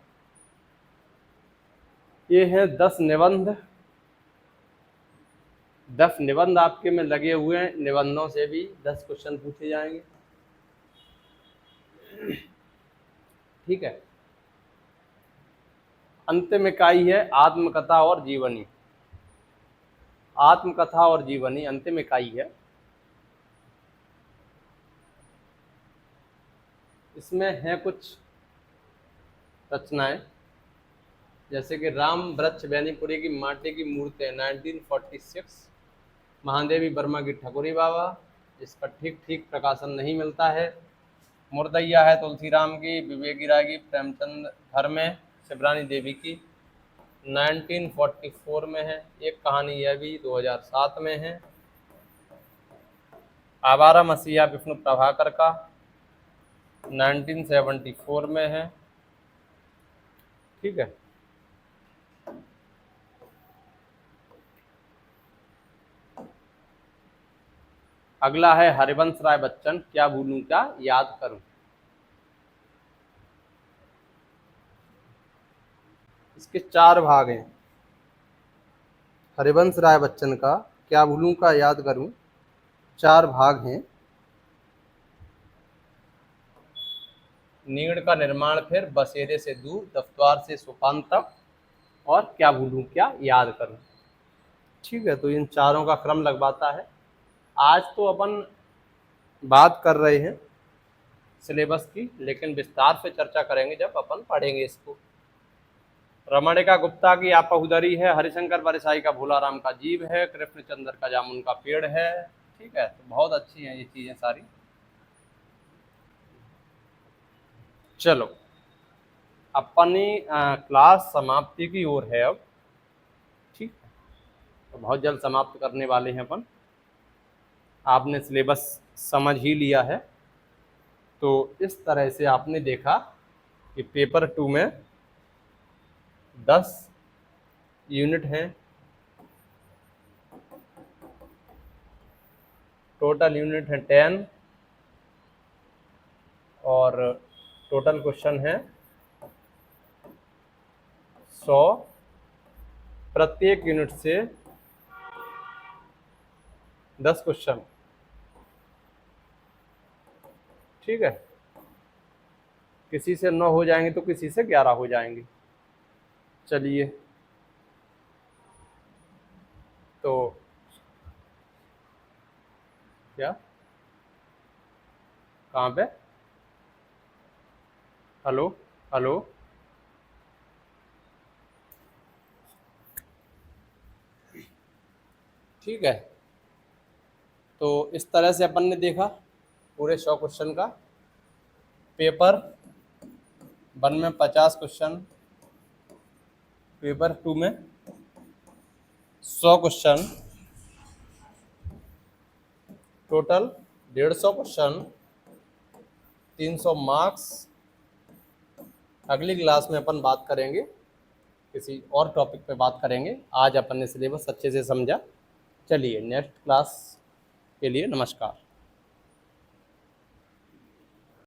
ये है 10 निबंध 10 निबंध आपके में लगे हुए हैं, निबंधों से भी 10 क्वेश्चन पूछे जाएंगे। ठीक है। अंतिम इकाई है आत्मकथा और जीवनी। आत्मकथा और जीवनी अंतिम इकाई है। इसमें है कुछ रचनाएं, जैसे कि राम वृक्ष बेनीपुरी की माटी की मूर्तें 1946, महादेवी वर्मा की ठकुरी बाबा, इस पर ठीक ठीक प्रकाशन नहीं मिलता है। मुर्दैया है तुलसीराम की, विवेकी राय की, प्रेमचंद घर में, शिवरानी देवी की 1944 में है। एक कहानी यह भी 2007 में है। आवारा मसीहा विष्णु प्रभाकर का 1974 में है। ठीक है। अगला है हरिवंश राय बच्चन, क्या भूलूं क्या याद करूं। इसके 4 भाग हैं। हरिवंश राय बच्चन का क्या भूलूं का याद करूं 4 भाग हैं। नीड़ का निर्माण फिर, बसेरे से दूर, दफ्तार से सोपान तक और क्या भूलूं क्या याद करूं। ठीक है, तो इन चारों का क्रम लगवाता है। आज तो अपन बात कर रहे हैं सिलेबस की, लेकिन विस्तार से चर्चा करेंगे जब अपन पढ़ेंगे इसको। रमणिका गुप्ता की आपहुदरी है, हरिशंकर परसाई का भोलाराम का जीव है, कृष्णचंद्र का जामुन का पेड़ है। ठीक है, तो बहुत अच्छी हैं ये चीज़ें सारी। चलो, अपनी क्लास समाप्ति की ओर है अब। ठीक है, तो बहुत जल्द समाप्त करने वाले हैं अपन। आपने सिलेबस समझ ही लिया है। तो इस तरह से आपने देखा कि पेपर 2 में 10 यूनिट हैं। टोटल यूनिट है 10 और टोटल क्वेश्चन है 100। प्रत्येक यूनिट से 10 क्वेश्चन। ठीक है, किसी से 9 हो जाएंगे तो किसी से 11 हो जाएंगे। चलिए, तो क्या कहाँ पे, हेलो हेलो, ठीक है। तो इस तरह से अपन ने देखा पूरे 100 क्वेश्चन का। पेपर 1 में 50 क्वेश्चन, पेपर 2 में 100 क्वेश्चन, टोटल 150 क्वेश्चन, 300 मार्क्स। अगली क्लास में अपन बात करेंगे, किसी और टॉपिक पे बात करेंगे। आज अपन ने सिलेबस अच्छे से समझा। चलिए, नेक्स्ट क्लास के लिए नमस्कार।